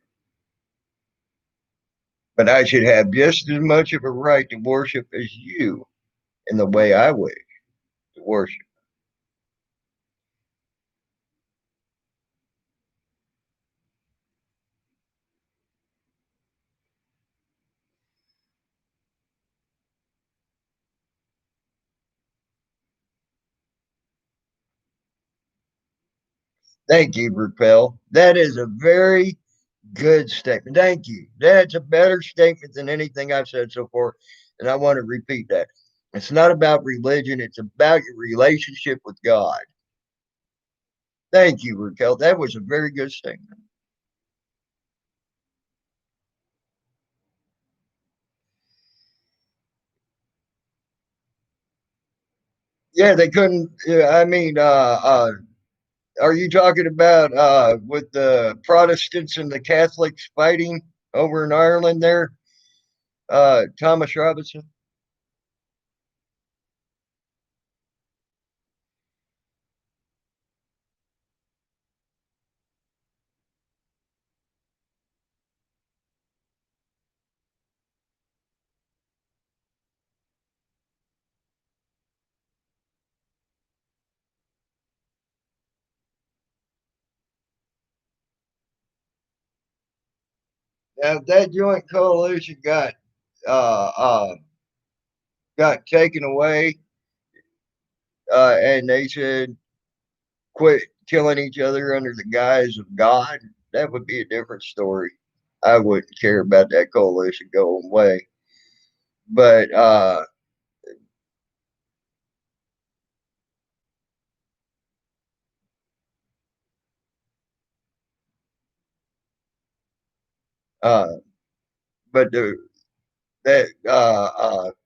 but I should have just as much of a right to worship as you in the way I wish to worship. Thank you, Raquel. That is a very good statement. Thank you. That's a better statement than anything I've said so far. And I want to repeat that. It's not about religion, it's about your relationship with God. Thank you, Raquel. That was a very good statement. Yeah, they couldn't. I mean, are you talking about with the Protestants and the Catholics fighting over in Ireland there, Thomas Robinson? Now, if that joint coalition uh, uh, got taken away, and they said quit killing each other under the guise of God, that would be a different story. I wouldn't care about that coalition going away. But uh, but that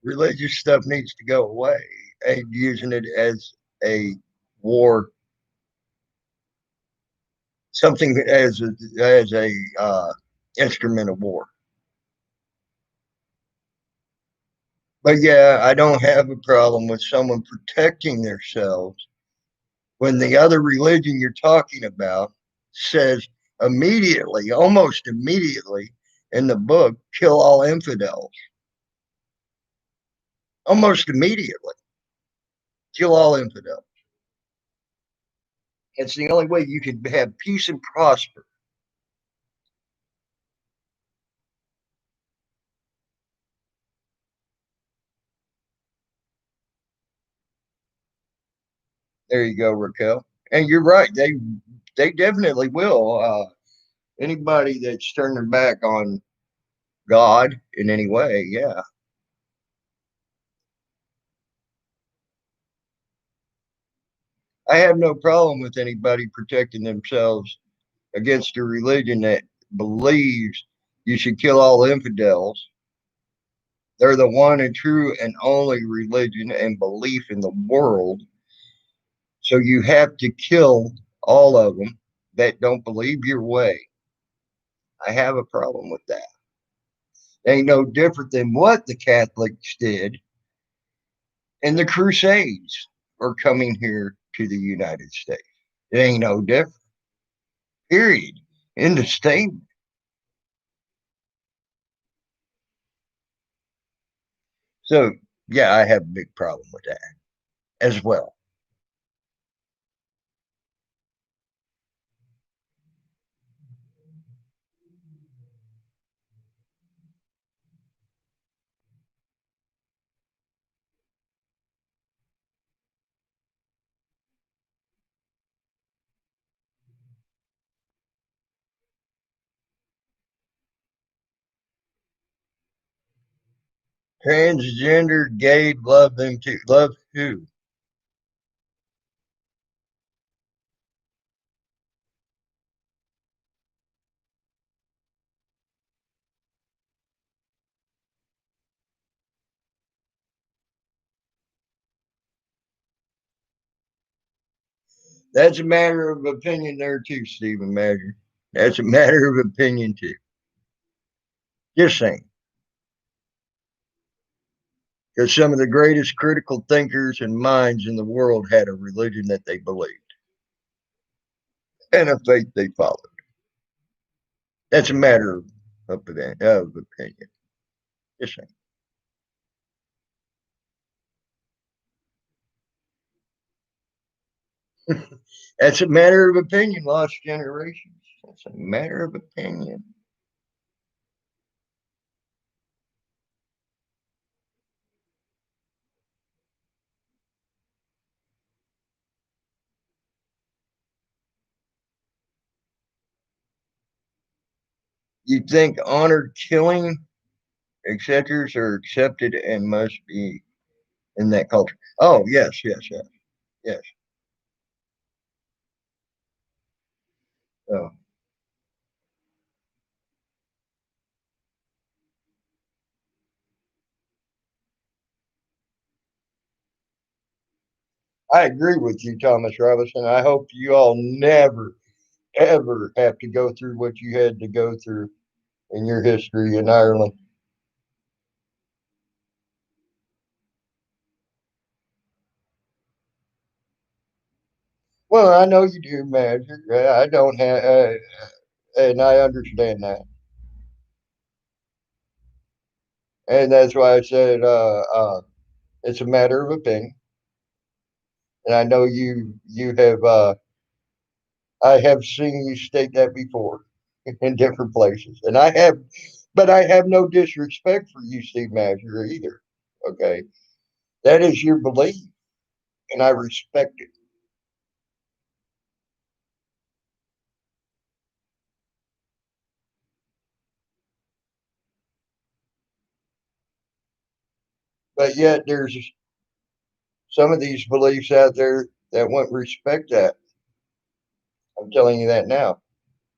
religious stuff needs to go away, and using it as a war, something as a instrument of war. But yeah, I don't have a problem with someone protecting themselves when the other religion you're talking about says immediately, almost immediately in the book, kill all infidels. Almost immediately, kill all infidels. It's the only way you can have peace and prosper. There you go, Raquel. And you're right. They definitely will. Anybody that's turning back on God in any way, yeah. I have no problem with anybody protecting themselves against a religion that believes you should kill all infidels. They're the one and true and only religion and belief in the world. So you have to kill all of them that don't believe your way. I have a problem with that. Ain't no different than what the Catholics did in the Crusades or coming here to the United States. It ain't no different. Period. In the statement. So yeah, I have a big problem with that as well. Transgender, gay, love them too. Love who? That's a matter of opinion there too, Stephen Major. That's a matter of opinion too. Just saying. Because some of the greatest critical thinkers and minds in the world had a religion that they believed and a faith they followed. That's a matter of opinion. Just saying. That's a matter of opinion, lost generations. That's a matter of opinion. You think honored killing etc. are accepted and must be in that culture. Oh, yes, yes, yes, yes. Oh, I agree with you, Thomas Robinson. I hope you all never, ever have to go through what you had to go through in your history in Ireland. Well, I know you do, Magic. I don't have, and I understand that. And that's why I said it's a matter of opinion. And I know you have I have seen you state that before in different places, and I have, but I have no disrespect for you, Steve Madger, either. Okay, that is your belief, and I respect it. But yet, there's some of these beliefs out there that won't respect that. I'm telling you that now.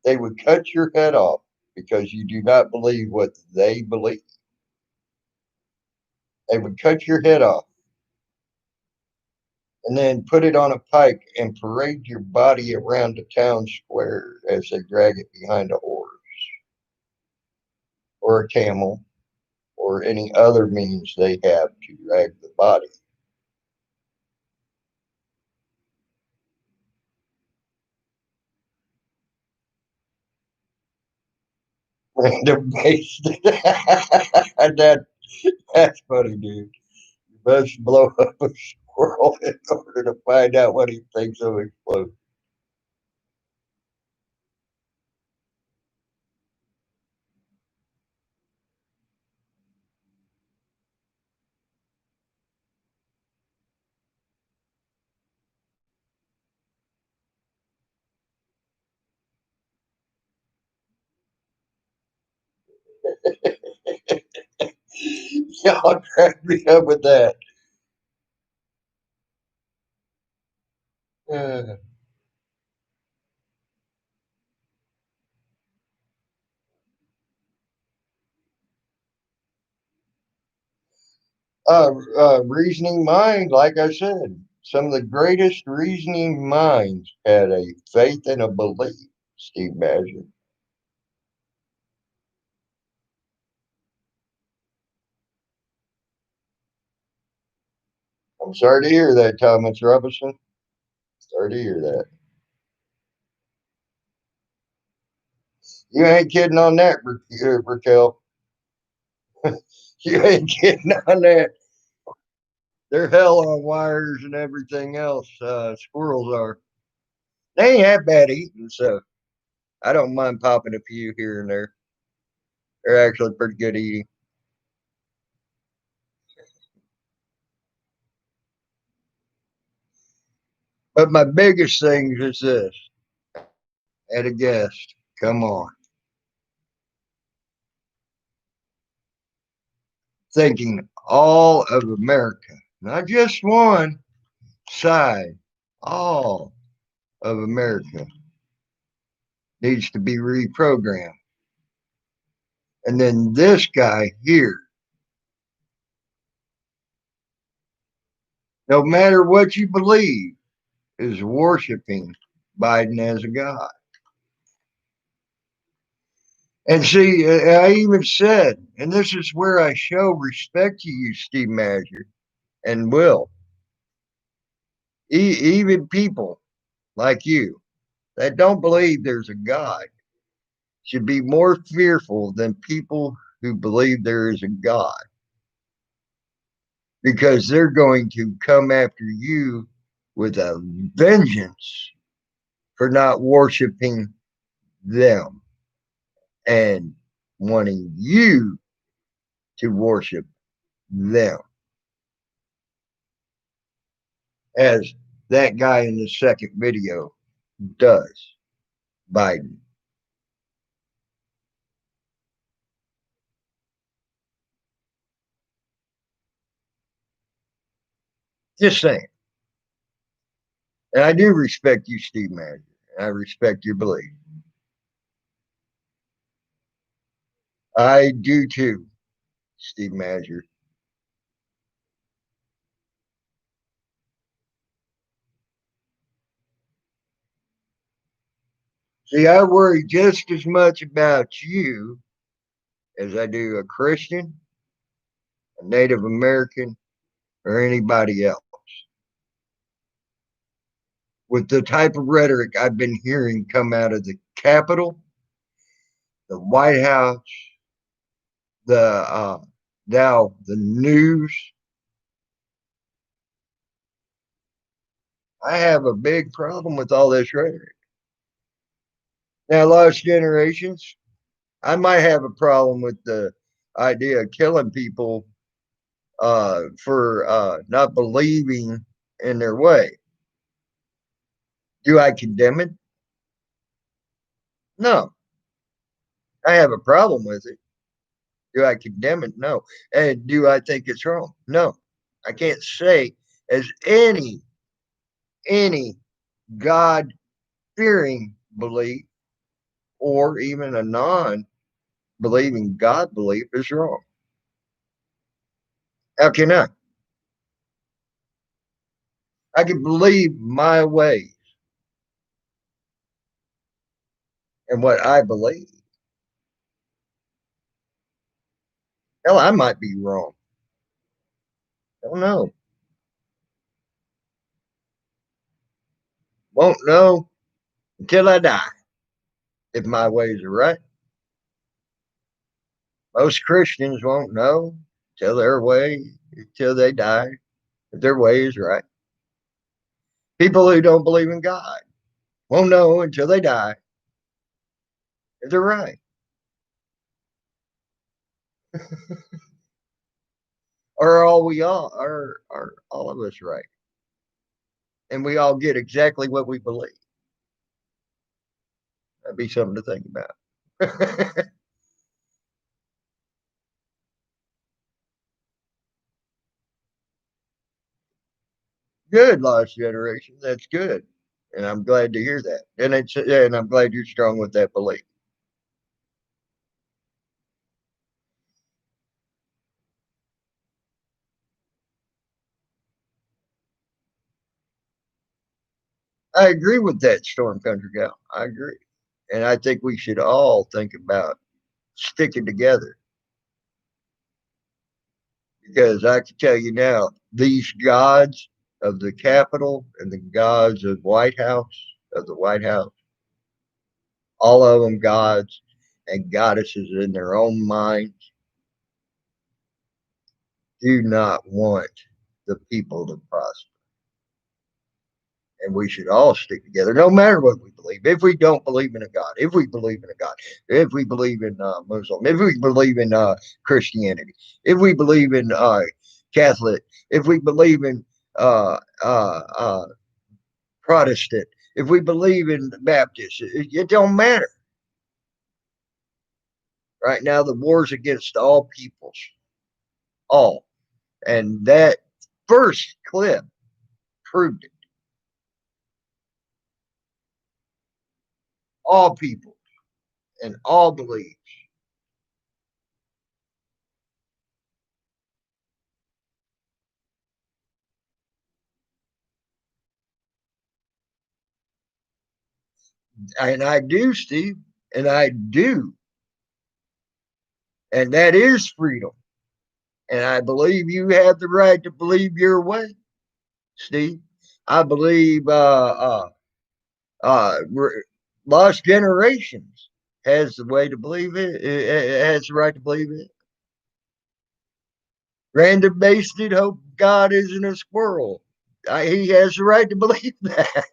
They would cut your head off because you do not believe what they believe. They would cut your head off and then put it on a pike and parade your body around the town square as they drag it behind a horse or a camel or any other means they have to drag the body. Random based. That's funny, dude. You must blow up a squirrel in order to find out what he thinks of explode. Y'all crack me up with that. Uh, reasoning mind, like I said, some of the greatest reasoning minds had a faith and a belief, Steve Badger. I'm sorry to hear that, Thomas Robinson. Sorry to hear that. You ain't kidding on that, Raquel. You ain't kidding on that. They're hell on wires and everything else. Squirrels are. They ain't that bad eating, so I don't mind popping a few here and there. They're actually pretty good eating. But my biggest thing is this: at a guest, come on, thinking all of America, not just one side, all of America needs to be reprogrammed. And then this guy here, no matter what you believe, is worshiping Biden as a god. And see, I even said, and this is where I show respect to you, Steve Manager, and Will, even people like you that don't believe there's a God should be more fearful than people who believe there is a God because they're going to come after you with a vengeance for not worshiping them and wanting you to worship them, as that guy in the second video does, Biden. Just saying. And I do respect you, Steve Manager. I respect your belief. I do too, Steve Manager. See, I worry just as much about you as I do a Christian, a Native American, or anybody else. With the type of rhetoric I've been hearing come out of the Capitol, the White House, the now the news, I have a big problem with all this rhetoric. Now, lost generations, I might have a problem with the idea of killing people for not believing in their way. Do I condemn it? No. I have a problem with it. Do I condemn it? No. And do I think it's wrong? No. I can't say as any God fearing belief or even a non believing God belief is wrong. How can I? I can believe my way and what I believe. Hell, I might be wrong. I don't know. Won't know until I die if my ways are right. Most Christians won't know till their way, till they die, if their way is right. People who don't believe in God won't know until they die if they're right. Or are all of us right? And we all get exactly what we believe. That'd be something to think about. Good, lost generation. That's good. And I'm glad to hear that. And I'm glad you're strong with that belief. I agree with that, Storm Country Gal. I agree. And I think we should all think about sticking together because I can tell you now, these gods of the Capitol and the gods of the White House, all of them gods and goddesses in their own minds, do not want the people to prosper. And we should all stick together, no matter what we believe. If we don't believe in a God, if we believe in a God, if we believe in Muslim, if we believe in Christianity, if we believe in Catholic, if we believe in uh, uh, uh, Protestant, if we believe in Baptist, it don't matter. Right now, the war's against all peoples, all. And that first clip proved it. All people and all beliefs. And I do, Steve, and I do. And that is freedom. And I believe you have the right to believe your way, Steve. I believe uh, lost generations has the way to believe it has the right to believe it. Random based it, hope God isn't a squirrel. He has the right to believe that.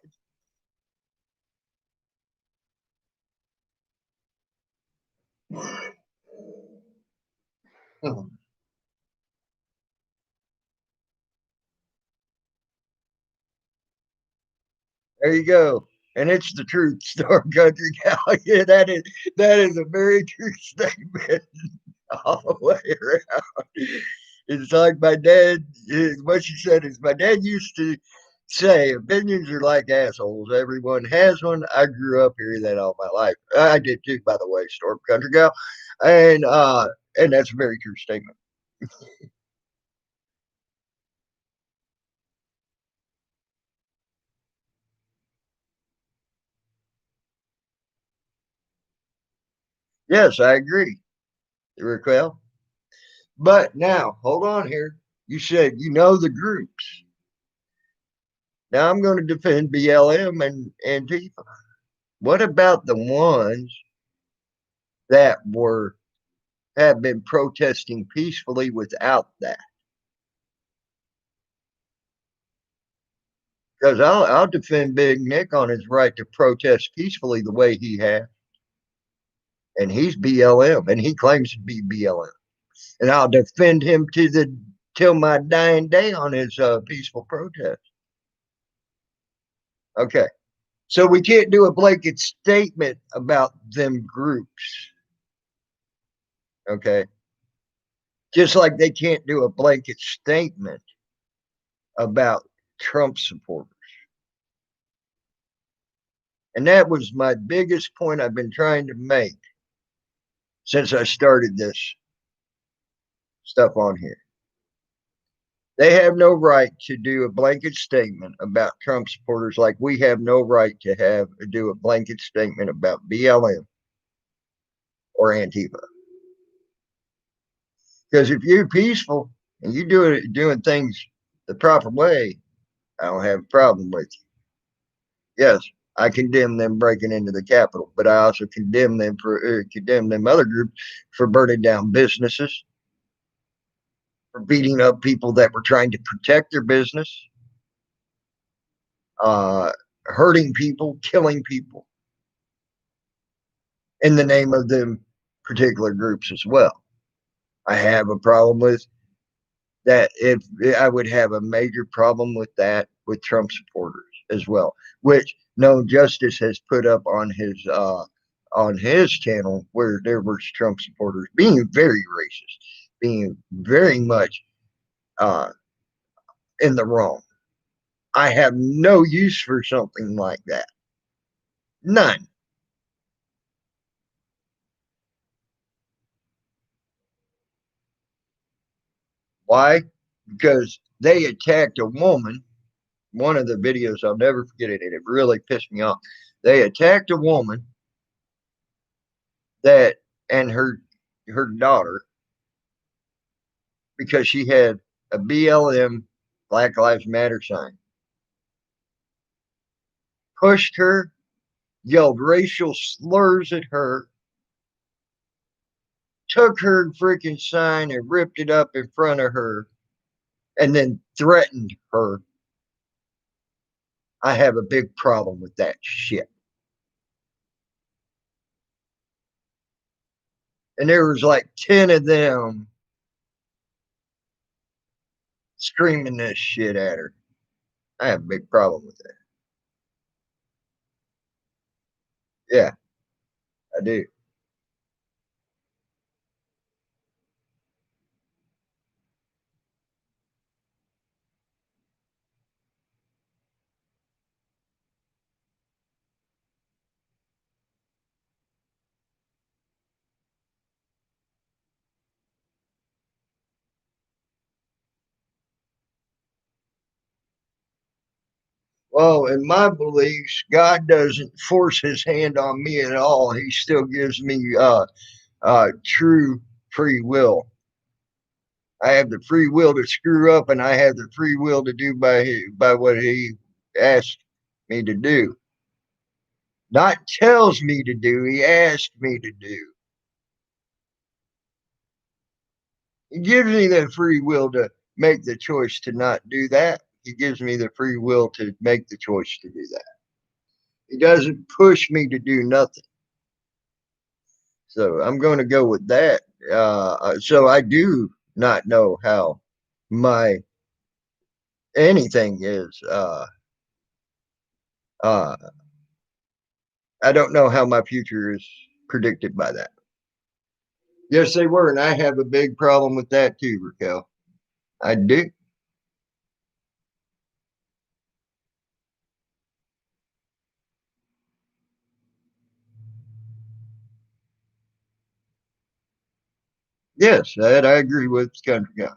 There you go. And it's the truth, Storm Country Gal. Yeah, that is a very true statement all the way around. It's like my dad. What she said is my dad used to say, "Opinions are like assholes. Everyone has one." I grew up hearing that all my life. I did too, by the way, Storm Country Gal, and that's a very true statement. Yes, I agree, Raquel. But now, hold on here. You said you know the groups. Now I'm going to defend BLM and Antifa. What about the ones that were have been protesting peacefully without that? Because I'll defend Big Nick on his right to protest peacefully the way he has, and he's BLM, and he claims to be BLM, and I'll defend him to the till my dying day on his peaceful protest. Okay, so we can't do a blanket statement about them groups. Okay, just like they can't do a blanket statement about Trump supporters. And that was my biggest point I've been trying to make since I started this stuff on here. They have no right to do a blanket statement about Trump supporters like we have no right to have do a blanket statement about BLM or Antifa. Because if you're peaceful and you doing things the proper way, I don't have a problem with you. Yes, I condemn them breaking into the Capitol, but I also condemn them other groups for burning down businesses, for beating up people that were trying to protect their business, uh, hurting people, killing people in the name of them particular groups as well. I have a problem with that. If I would have a major problem with that with Trump supporters as well, which No Justice has put up on his channel where there was Trump supporters being very racist, being very much uh, in the wrong. I have no use for something like that. None. Why? Because they attacked a woman. One of the videos, I'll never forget it, and it really pissed me off. They attacked a woman that and her daughter because she had a BLM. Black Lives Matter sign, pushed her, yelled racial slurs at her, took her freaking sign and ripped it up in front of her, and then threatened her. I have a big problem with that shit. And there was like 10 of them screaming this shit at her. I have a big problem with that. Yeah, I do. Well, in my beliefs, God doesn't force his hand on me at all. He still gives me true free will. I have the free will to screw up, and I have the free will to do by what he asked me to do. Not tells me to do, he asked me to do. He gives me the free will to make the choice to not do that. He gives me the free will to make the choice to do that. He doesn't push me to do nothing. So I'm going to go with that. So I do not know how my anything is. Uh, I don't know how my future is predicted by that. Yes, they were, and I have a big problem with that too, Raquel. I do. Yes, that I agree with country guy.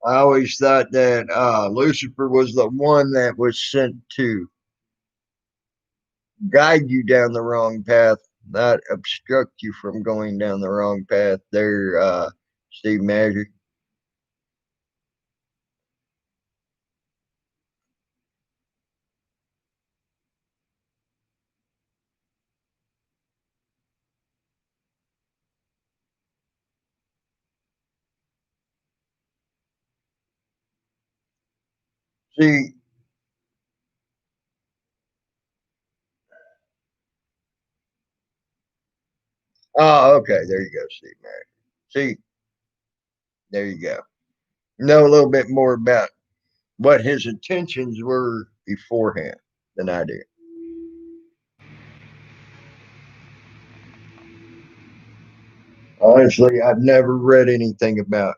I always thought that Lucifer was the one that was sent to guide you down the wrong path, not obstruct you from going down the wrong path. There, Steve Magic. See, oh, okay, there you go, Steve Magic. See, there you go. Know a little bit more about what his intentions were beforehand than I do. Honestly, I've never read anything about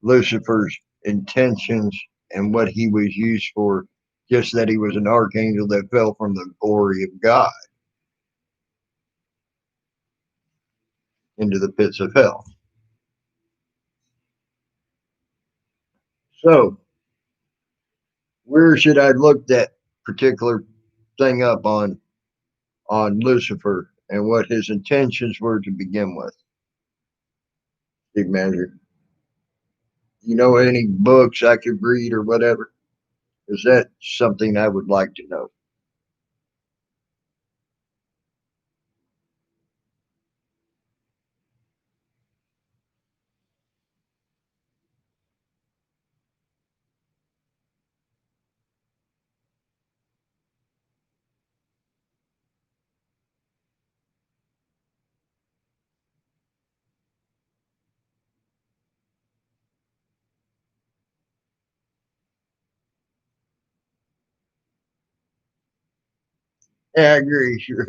Lucifer's intentions and what he was used for, just that he was an archangel that fell from the glory of God into the pits of hell. So, where should I look that particular thing up on Lucifer and what his intentions were to begin with? Big Manager, you know any books I could read or whatever? Is that something I would like to know? Yeah, I agree, sure.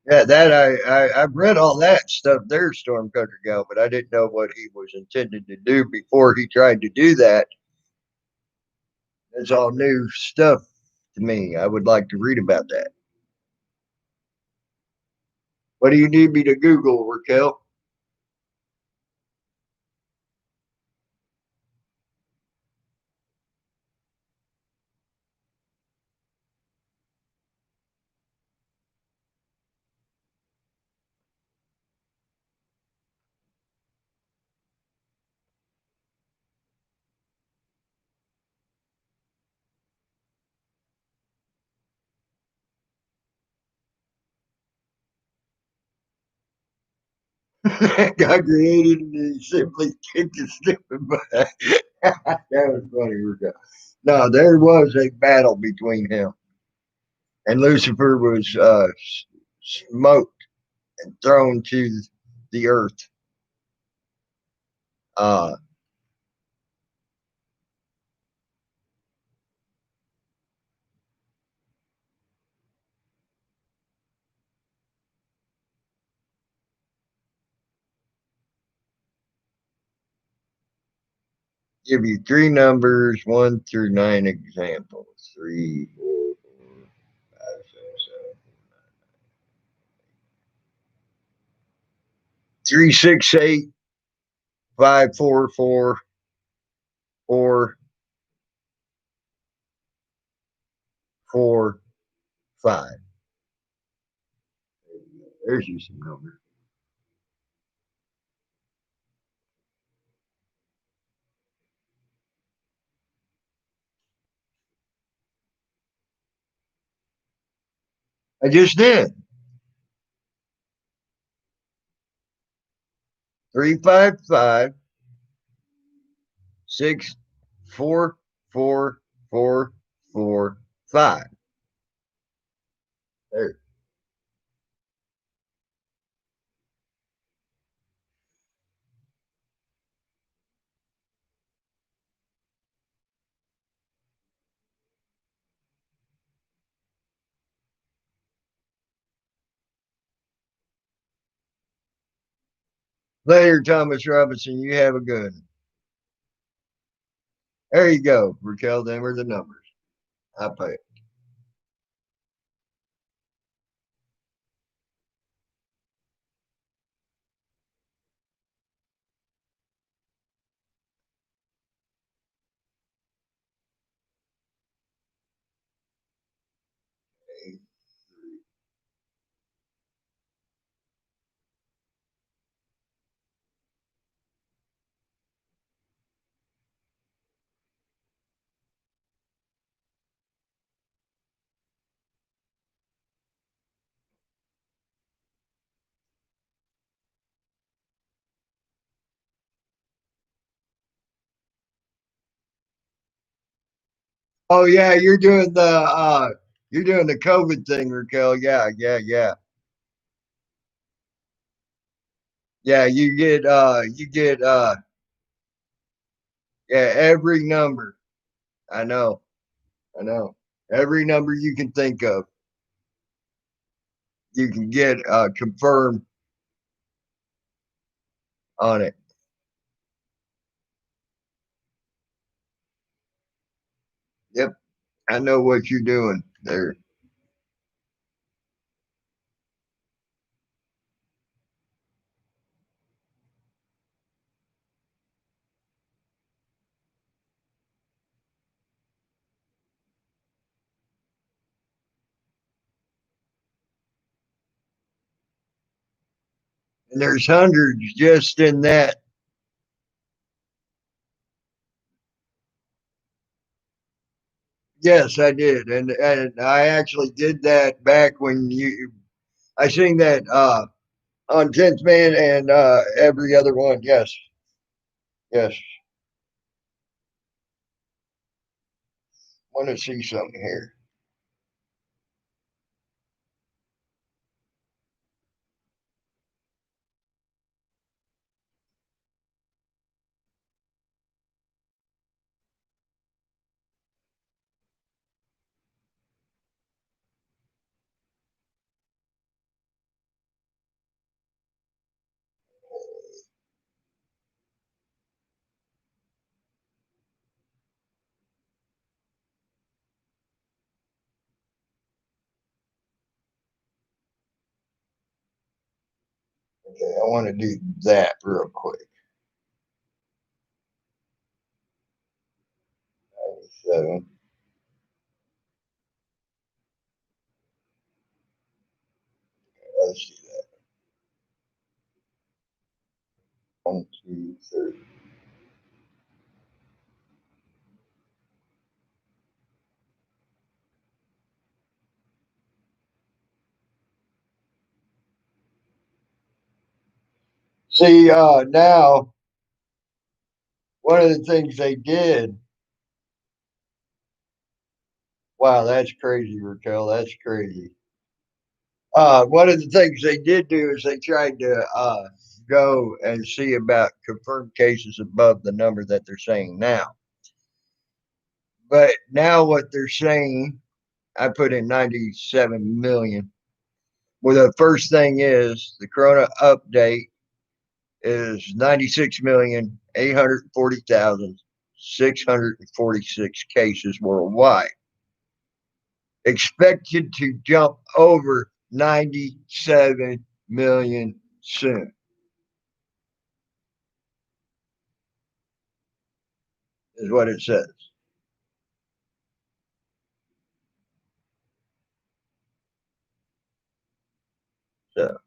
Yeah, that I've read all that stuff there, Storm Country Gal, but I didn't know what he was intending to do before he tried to do that. It's all new stuff to me. I would like to read about that. What do you need me to Google, Raquel? Got created and he simply kicked his stupid butt. That was funny, Raquel. No, there was a battle between him and Lucifer was smoked and thrown to the earth. Uh, give you three numbers, 1 through 9 examples. Three, four, five, six, seven. 3, 6, 8, 5, 4, 4, 4, 4, 5. There's you some numbers. I just did. 3, 5, 5, 6, 4, 4, 4, 4, 5. There. Later, Thomas Robinson. You have a good. There you go, Raquel. Them are the numbers. I pay. Oh yeah, you're doing the COVID thing, Raquel. Yeah, yeah, yeah. Yeah, you get yeah, every number. I know. I know. Every number you can think of, you can get confirmed on it. Yep. I know what you're doing there. And there's hundreds just in that. Yes, I did. And I actually did that back when you I sing that on 10th Man and every other one. Yes. Yes. Want to see something here. Okay, I want to do that real quick. 97. Let's see that. 1, 2, 3. See, now one of the things they did. Wow, that's crazy, Raquel. That's crazy. One of the things they did do is they tried to go and see about confirmed cases above the number that they're saying now. But now what they're saying, I put in 97 million. Well, the first thing is the corona update is 96,840,646 cases worldwide, expected to jump over 97 million soon, is what it says. So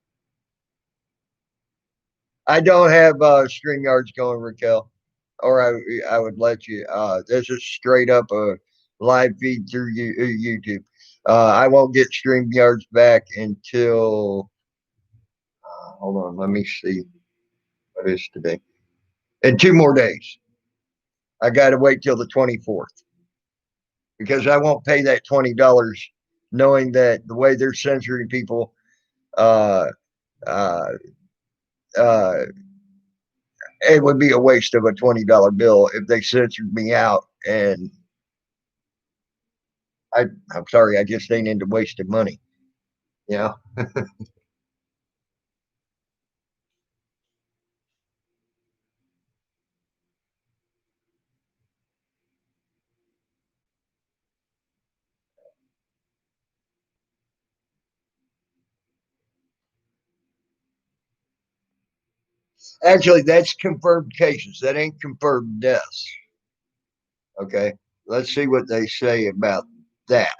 I don't have StreamYards going, Raquel, or I would let you. This is straight up a live feed through YouTube. I won't get StreamYards back until, hold on, let me see what is today. In 2 more days. I got to wait till the 24th because I won't pay that $20 knowing that the way they're censoring people, uh, uh, uh, it would be a waste of a $20 bill if they censored me out. And I'm sorry, I just ain't into wasting money. You know, actually, that's confirmed cases. That ain't confirmed deaths. Okay, let's see what they say about that.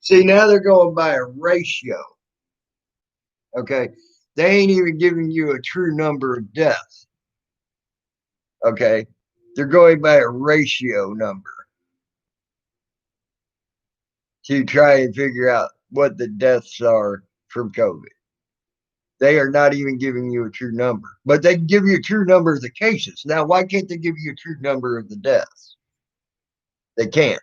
See, now they're going by a ratio. Okay, they ain't even giving you a true number of deaths. Okay, they're going by a ratio number to try and figure out what the deaths are from COVID. They are not even giving you a true number, but they give you a true number of the cases. Now, why can't they give you a true number of the deaths? They can't.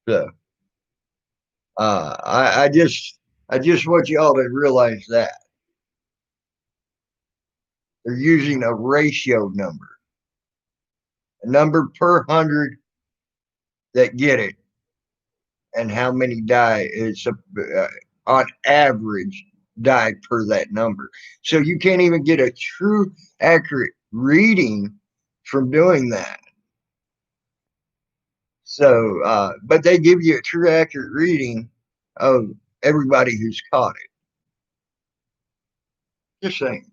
So, I just want you all to realize that they're using a ratio number, a number per 100 that get it, and how many die is on average die per that number. So you can't even get a true accurate reading from doing that. So, but they give you a true accurate reading of everybody who's caught it. Just saying.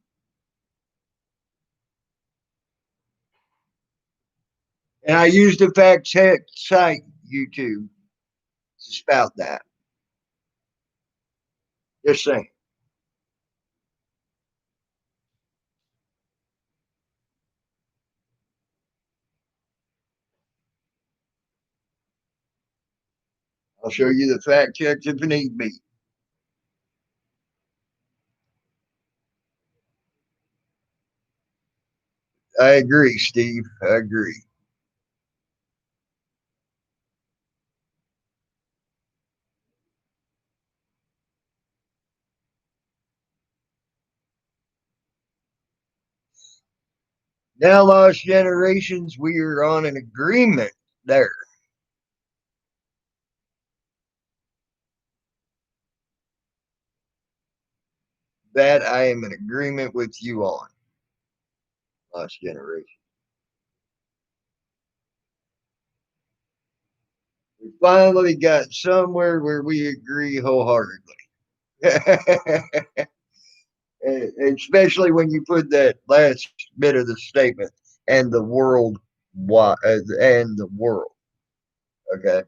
And I used the fact check site YouTube to spout that. Just saying. I'll show you the fact checks if need be. I agree, Steve. I agree. Now, lost generations, we are on an agreement there. That I am in agreement with you on, lost generation. We finally got somewhere where we agree wholeheartedly. Especially when you put that last bit of the statement and the world, and the world. Okay.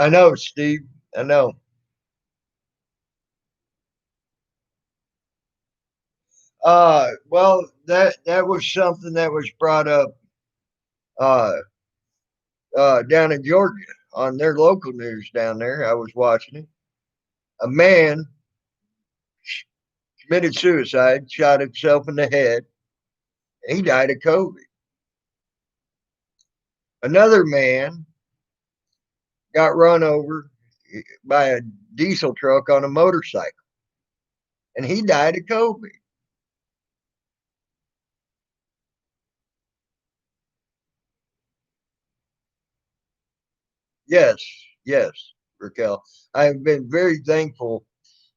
I know, Steve. I know. Well, that was something that was brought up uh, down in Georgia on their local news down there. I was watching it. A man committed suicide, shot himself in the head. He died of COVID. Another man got run over by a diesel truck on a motorcycle, and he died of COVID. Yes, yes, Raquel. I've been very thankful.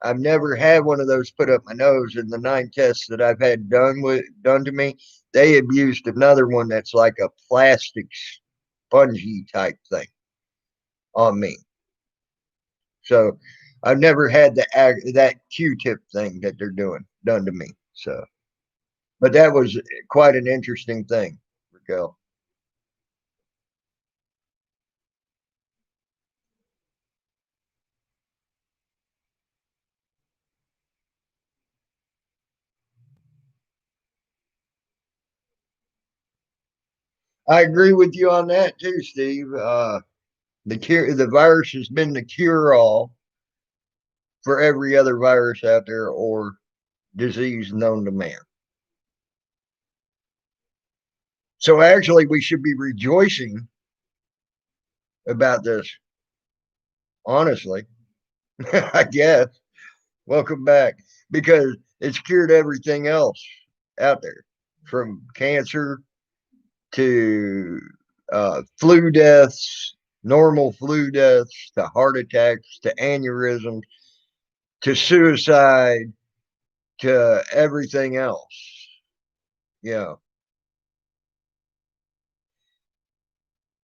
I've never had one of those put up my nose. In the 9 tests that I've had done to me, they have used another one that's like a plastic spongy type thing on me. So I've never had that Q-tip thing that they're doing done to me. So, but that was quite an interesting thing, Raquel. I agree with you on that too, Steve. The virus has been the cure all for every other virus out there or disease known to man. So actually, we should be rejoicing about this. Honestly, I guess. Welcome back, because it's cured everything else out there, from cancer to flu deaths, normal flu deaths, to heart attacks, to aneurysms, to suicide, to everything else. Yeah,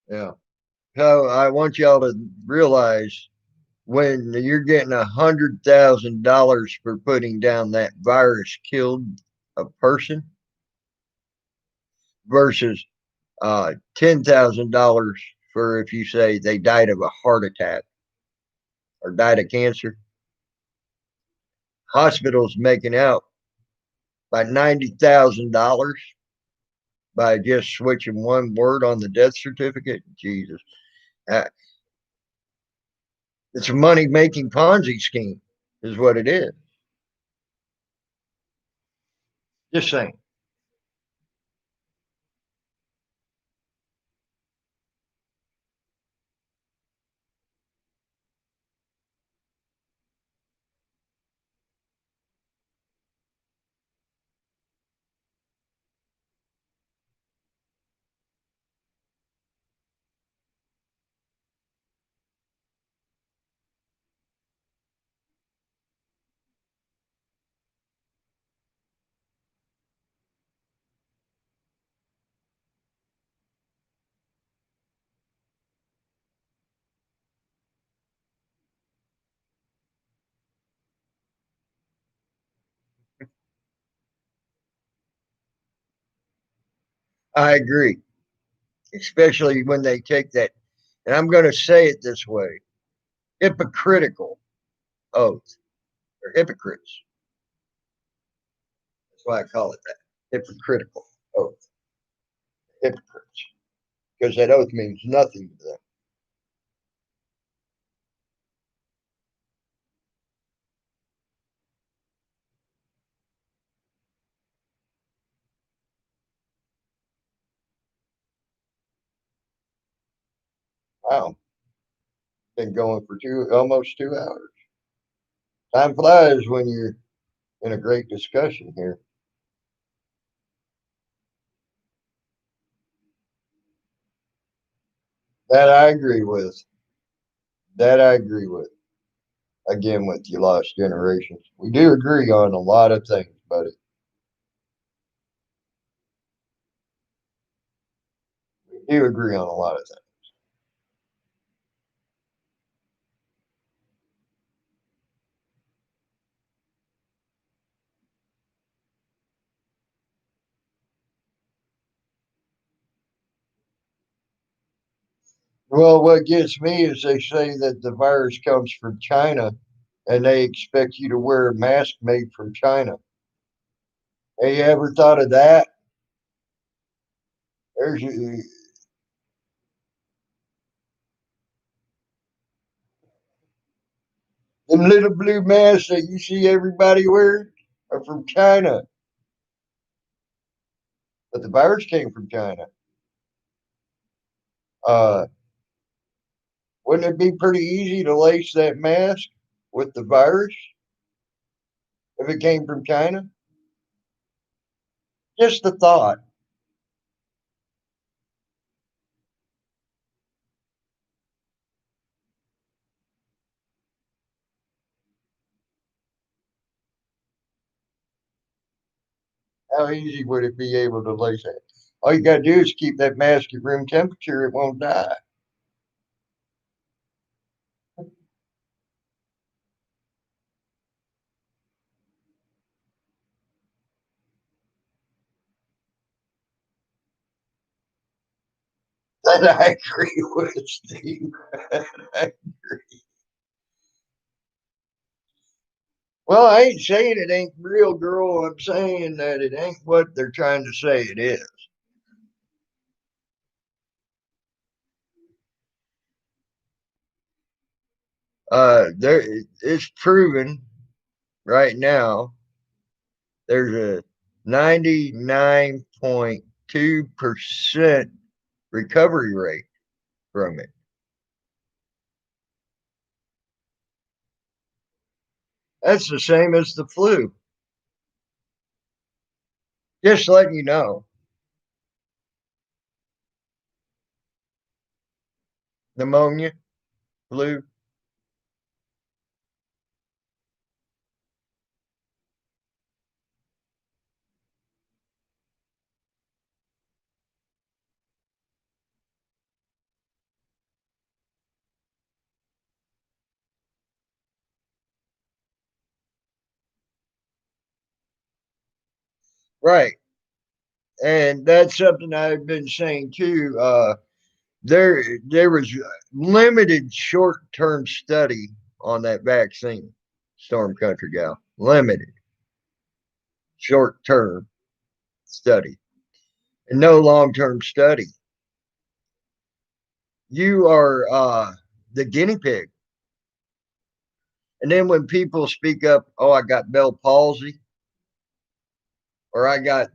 yeah. So I want y'all to realize, when you're getting $100,000 for putting down that virus killed a person versus $10,000 for if you say they died of a heart attack or died of cancer. Hospitals making out by $90,000 by just switching one word on the death certificate. Jesus, uh, it's a money making Ponzi scheme, is what it is. Just saying. I agree, especially when they take that. And I'm going to say it this way: hypocritical oath. They're hypocrites. That's why I call it that. Hypocritical oath. Hypocrites. Because that oath means nothing to them. Wow. Been going for almost 2 hours. Time flies when you're in a great discussion here. That I agree with. That I agree with. Again, with you lost generations. We do agree on a lot of things, buddy. We do agree on a lot of things. Well, what gets me is they say that the virus comes from China and they expect you to wear a mask made from China. Have you ever thought of that? There's them little blue masks that you see everybody wearing are from China, but the virus came from China. Uh, wouldn't it be pretty easy to lace that mask with the virus if it came from China? Just the thought. How easy would it be able to lace that? All you got to do is keep that mask at room temperature. It won't die. That I agree with, Steve. Well, I ain't saying it ain't real, girl. I'm saying that it ain't what they're trying to say it is. There, it's proven right now. There's a 99.2% recovery rate from it. That's the same as the flu. Just letting you know, pneumonia, flu. Right. And that's something I've been saying too. There was limited short term study on that vaccine, Storm Country Gal. Limited short term study and no long term study. You are the guinea pig. And then when people speak up, oh, I got Bell palsy, or I got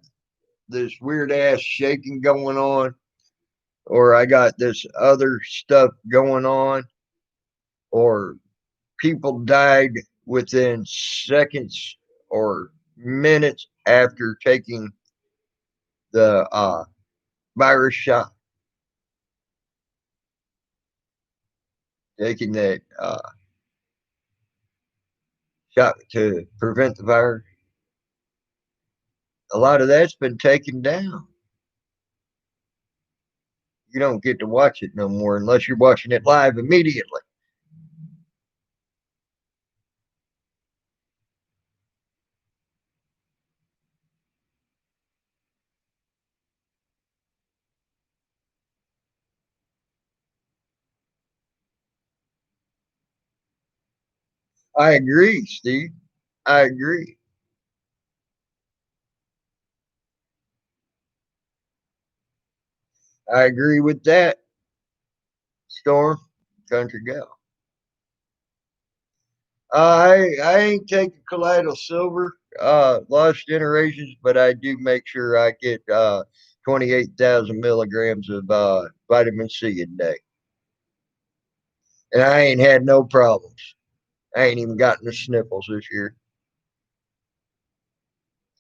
this weird ass shaking going on, or I got this other stuff going on, or people died within seconds or minutes after taking the virus shot, taking that shot to prevent the virus. A lot of that's been taken down. You don't get to watch it no more unless you're watching it live immediately. I agree, Steve. I agree. I agree with that. Storm, country gal. I ain't taking colloidal silver, lost generations, but I do make sure I get 28,000 milligrams of vitamin C a day. And I ain't had no problems. I ain't even gotten the sniffles this year.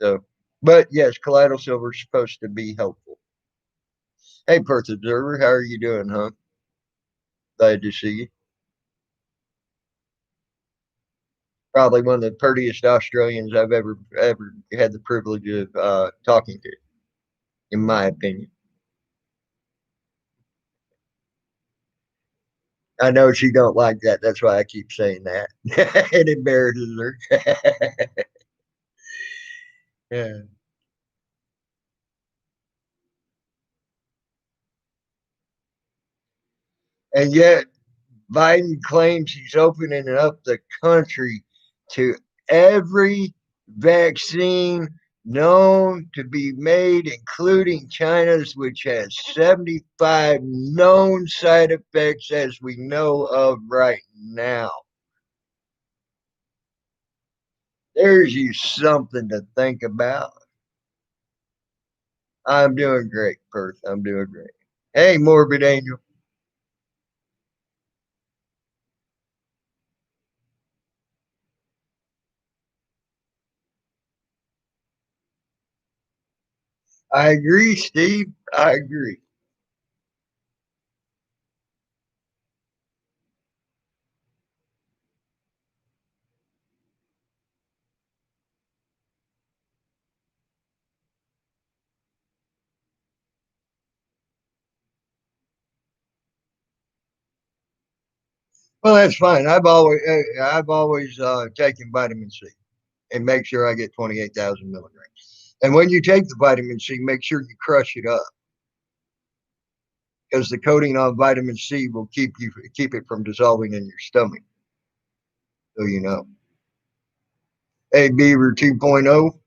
So, but yes, colloidal silver is supposed to be helpful. Hey, Perth Observer, how are you doing, huh? Glad to see you. Probably one of the prettiest Australians I've ever had the privilege of talking to, in my opinion. I know she don't like that. That's why I keep saying that. It embarrasses her. Yeah. And yet, Biden claims he's opening up the country to every vaccine known to be made, including China's, which has 75 known side effects as we know of right now. There's you something to think about. I'm doing great, Perth. I'm doing great. Hey, Morbid Angel. I agree, Steve. I agree. Well, that's fine. I've always taken vitamin C and make sure I get 28,000 milligrams. And when you take the vitamin C, make sure you crush it up because the coating on vitamin C will keep it from dissolving in your stomach. So you know. Hey, Beaver 2.0.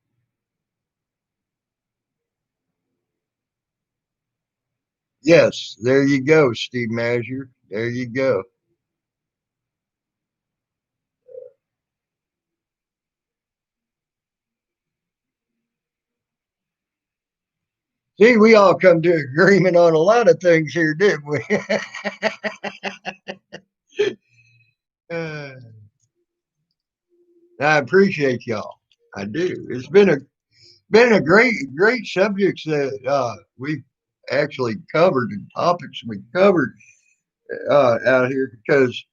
Yes, there you go, Steve Mazur. There you go. See, we all come to agreement on a lot of things here, didn't we? uh, I appreciate y'all. I do. It's been a great subjects that we've actually covered and topics we covered out here because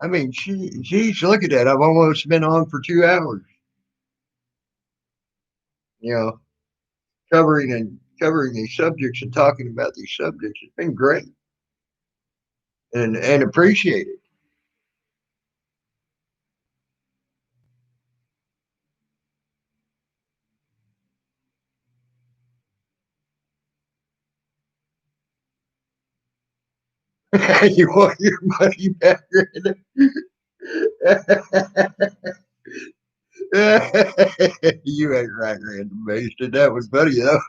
I mean she's look at that. I've almost been on for 2 hours, you know, covering these subjects and talking about these subjects. It's been great and appreciated. You want your money back, Random? You ain't right, Random Mason. That was funny though.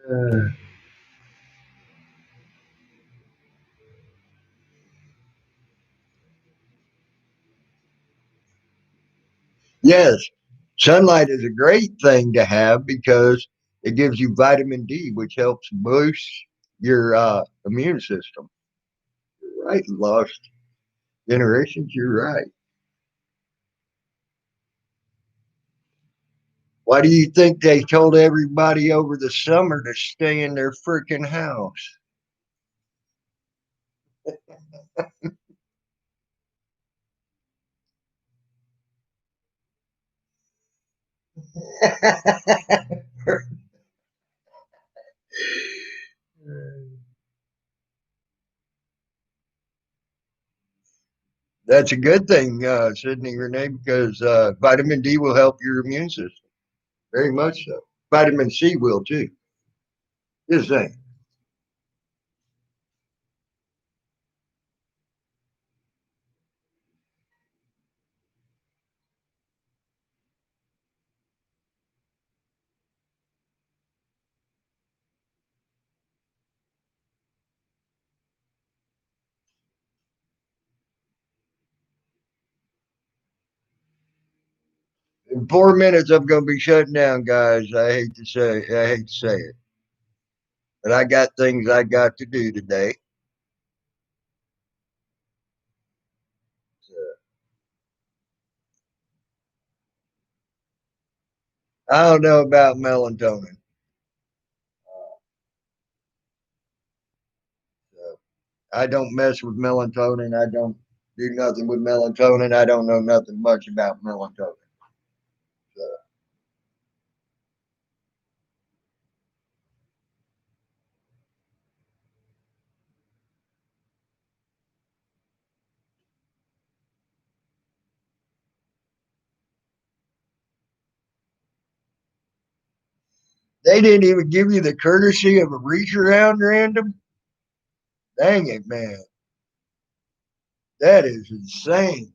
Uh, yes, sunlight is a great thing to have because it gives you vitamin D, which helps boost your immune system. You're right, lost generations. You're right. Why do you think they told everybody over the summer to stay in their freaking house? That's a good thing, Sydney Renee, because vitamin D will help your immune system very much so. Vitamin C will too. Just saying. In 4 minutes, I'm going to be shutting down, guys. I hate to say it, but I got things I got to do today. I don't know about melatonin. So I don't mess with melatonin. I don't do nothing with melatonin. I don't know nothing much about melatonin. So they didn't even give you the courtesy of a reach around random. Dang it, man. That is insane.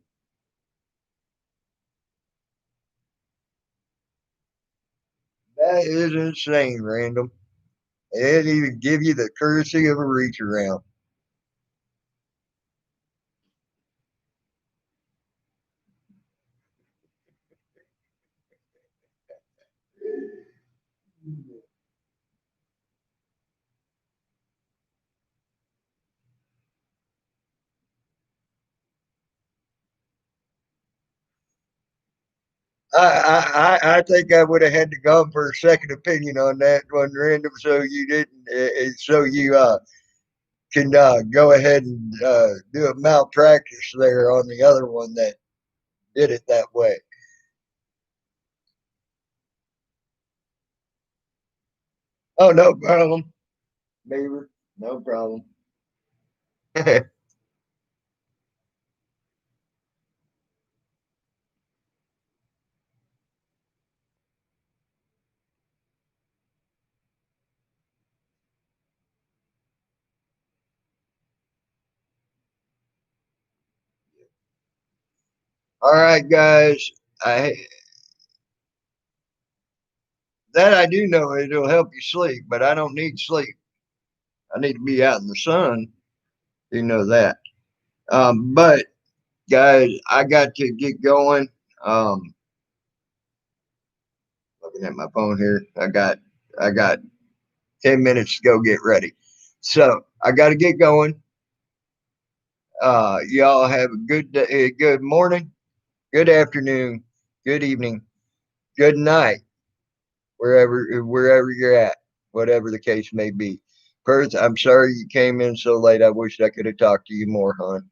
That is insane, random. They didn't even give you the courtesy of a reach around. I think I would have had to go for a second opinion on that one, random, so you didn't, so you can go ahead and do a malpractice there on the other one that did it that way. Oh, no problem, Beaver. No problem. All right, guys. I that I do know it'll help you sleep, but I don't need sleep. I need to be out in the sun. You know that. But guys, I got to get going. Um, Looking at my phone here. I got 10 minutes to go get ready. So I got to get going. Y'all have a good day, good morning, good afternoon, good evening, good night, wherever you're at, whatever the case may be. Perth, I'm sorry you came in so late. I wish I could have talked to you more, hon.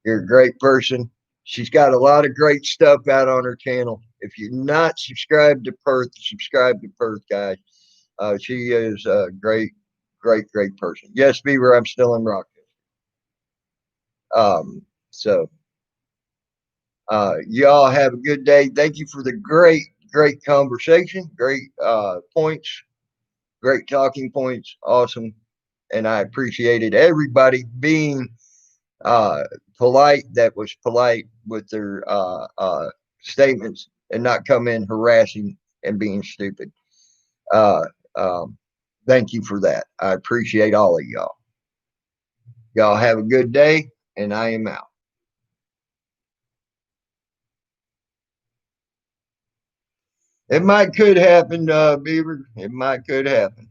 You're a great person. She's got a lot of great stuff out on her channel. If you're not subscribed to Perth, subscribe to Perth, guys. She is a great, great, great person. Yes, Beaver, I'm still in Rock. So y'all have a good day. Thank you for the great, great conversation, great points, great talking points. Awesome. And I appreciated everybody being uh, polite, that was polite with their statements and not come in harassing and being stupid. Uh, um, Thank you for that. I appreciate all of y'all. Y'all have a good day, and I am out. It might could happen, Beaver. It might could happen.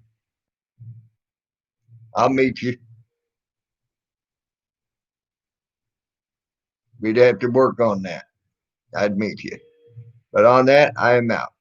I'll meet you. We'd have to work on that. I'd meet you. But on that, I am out.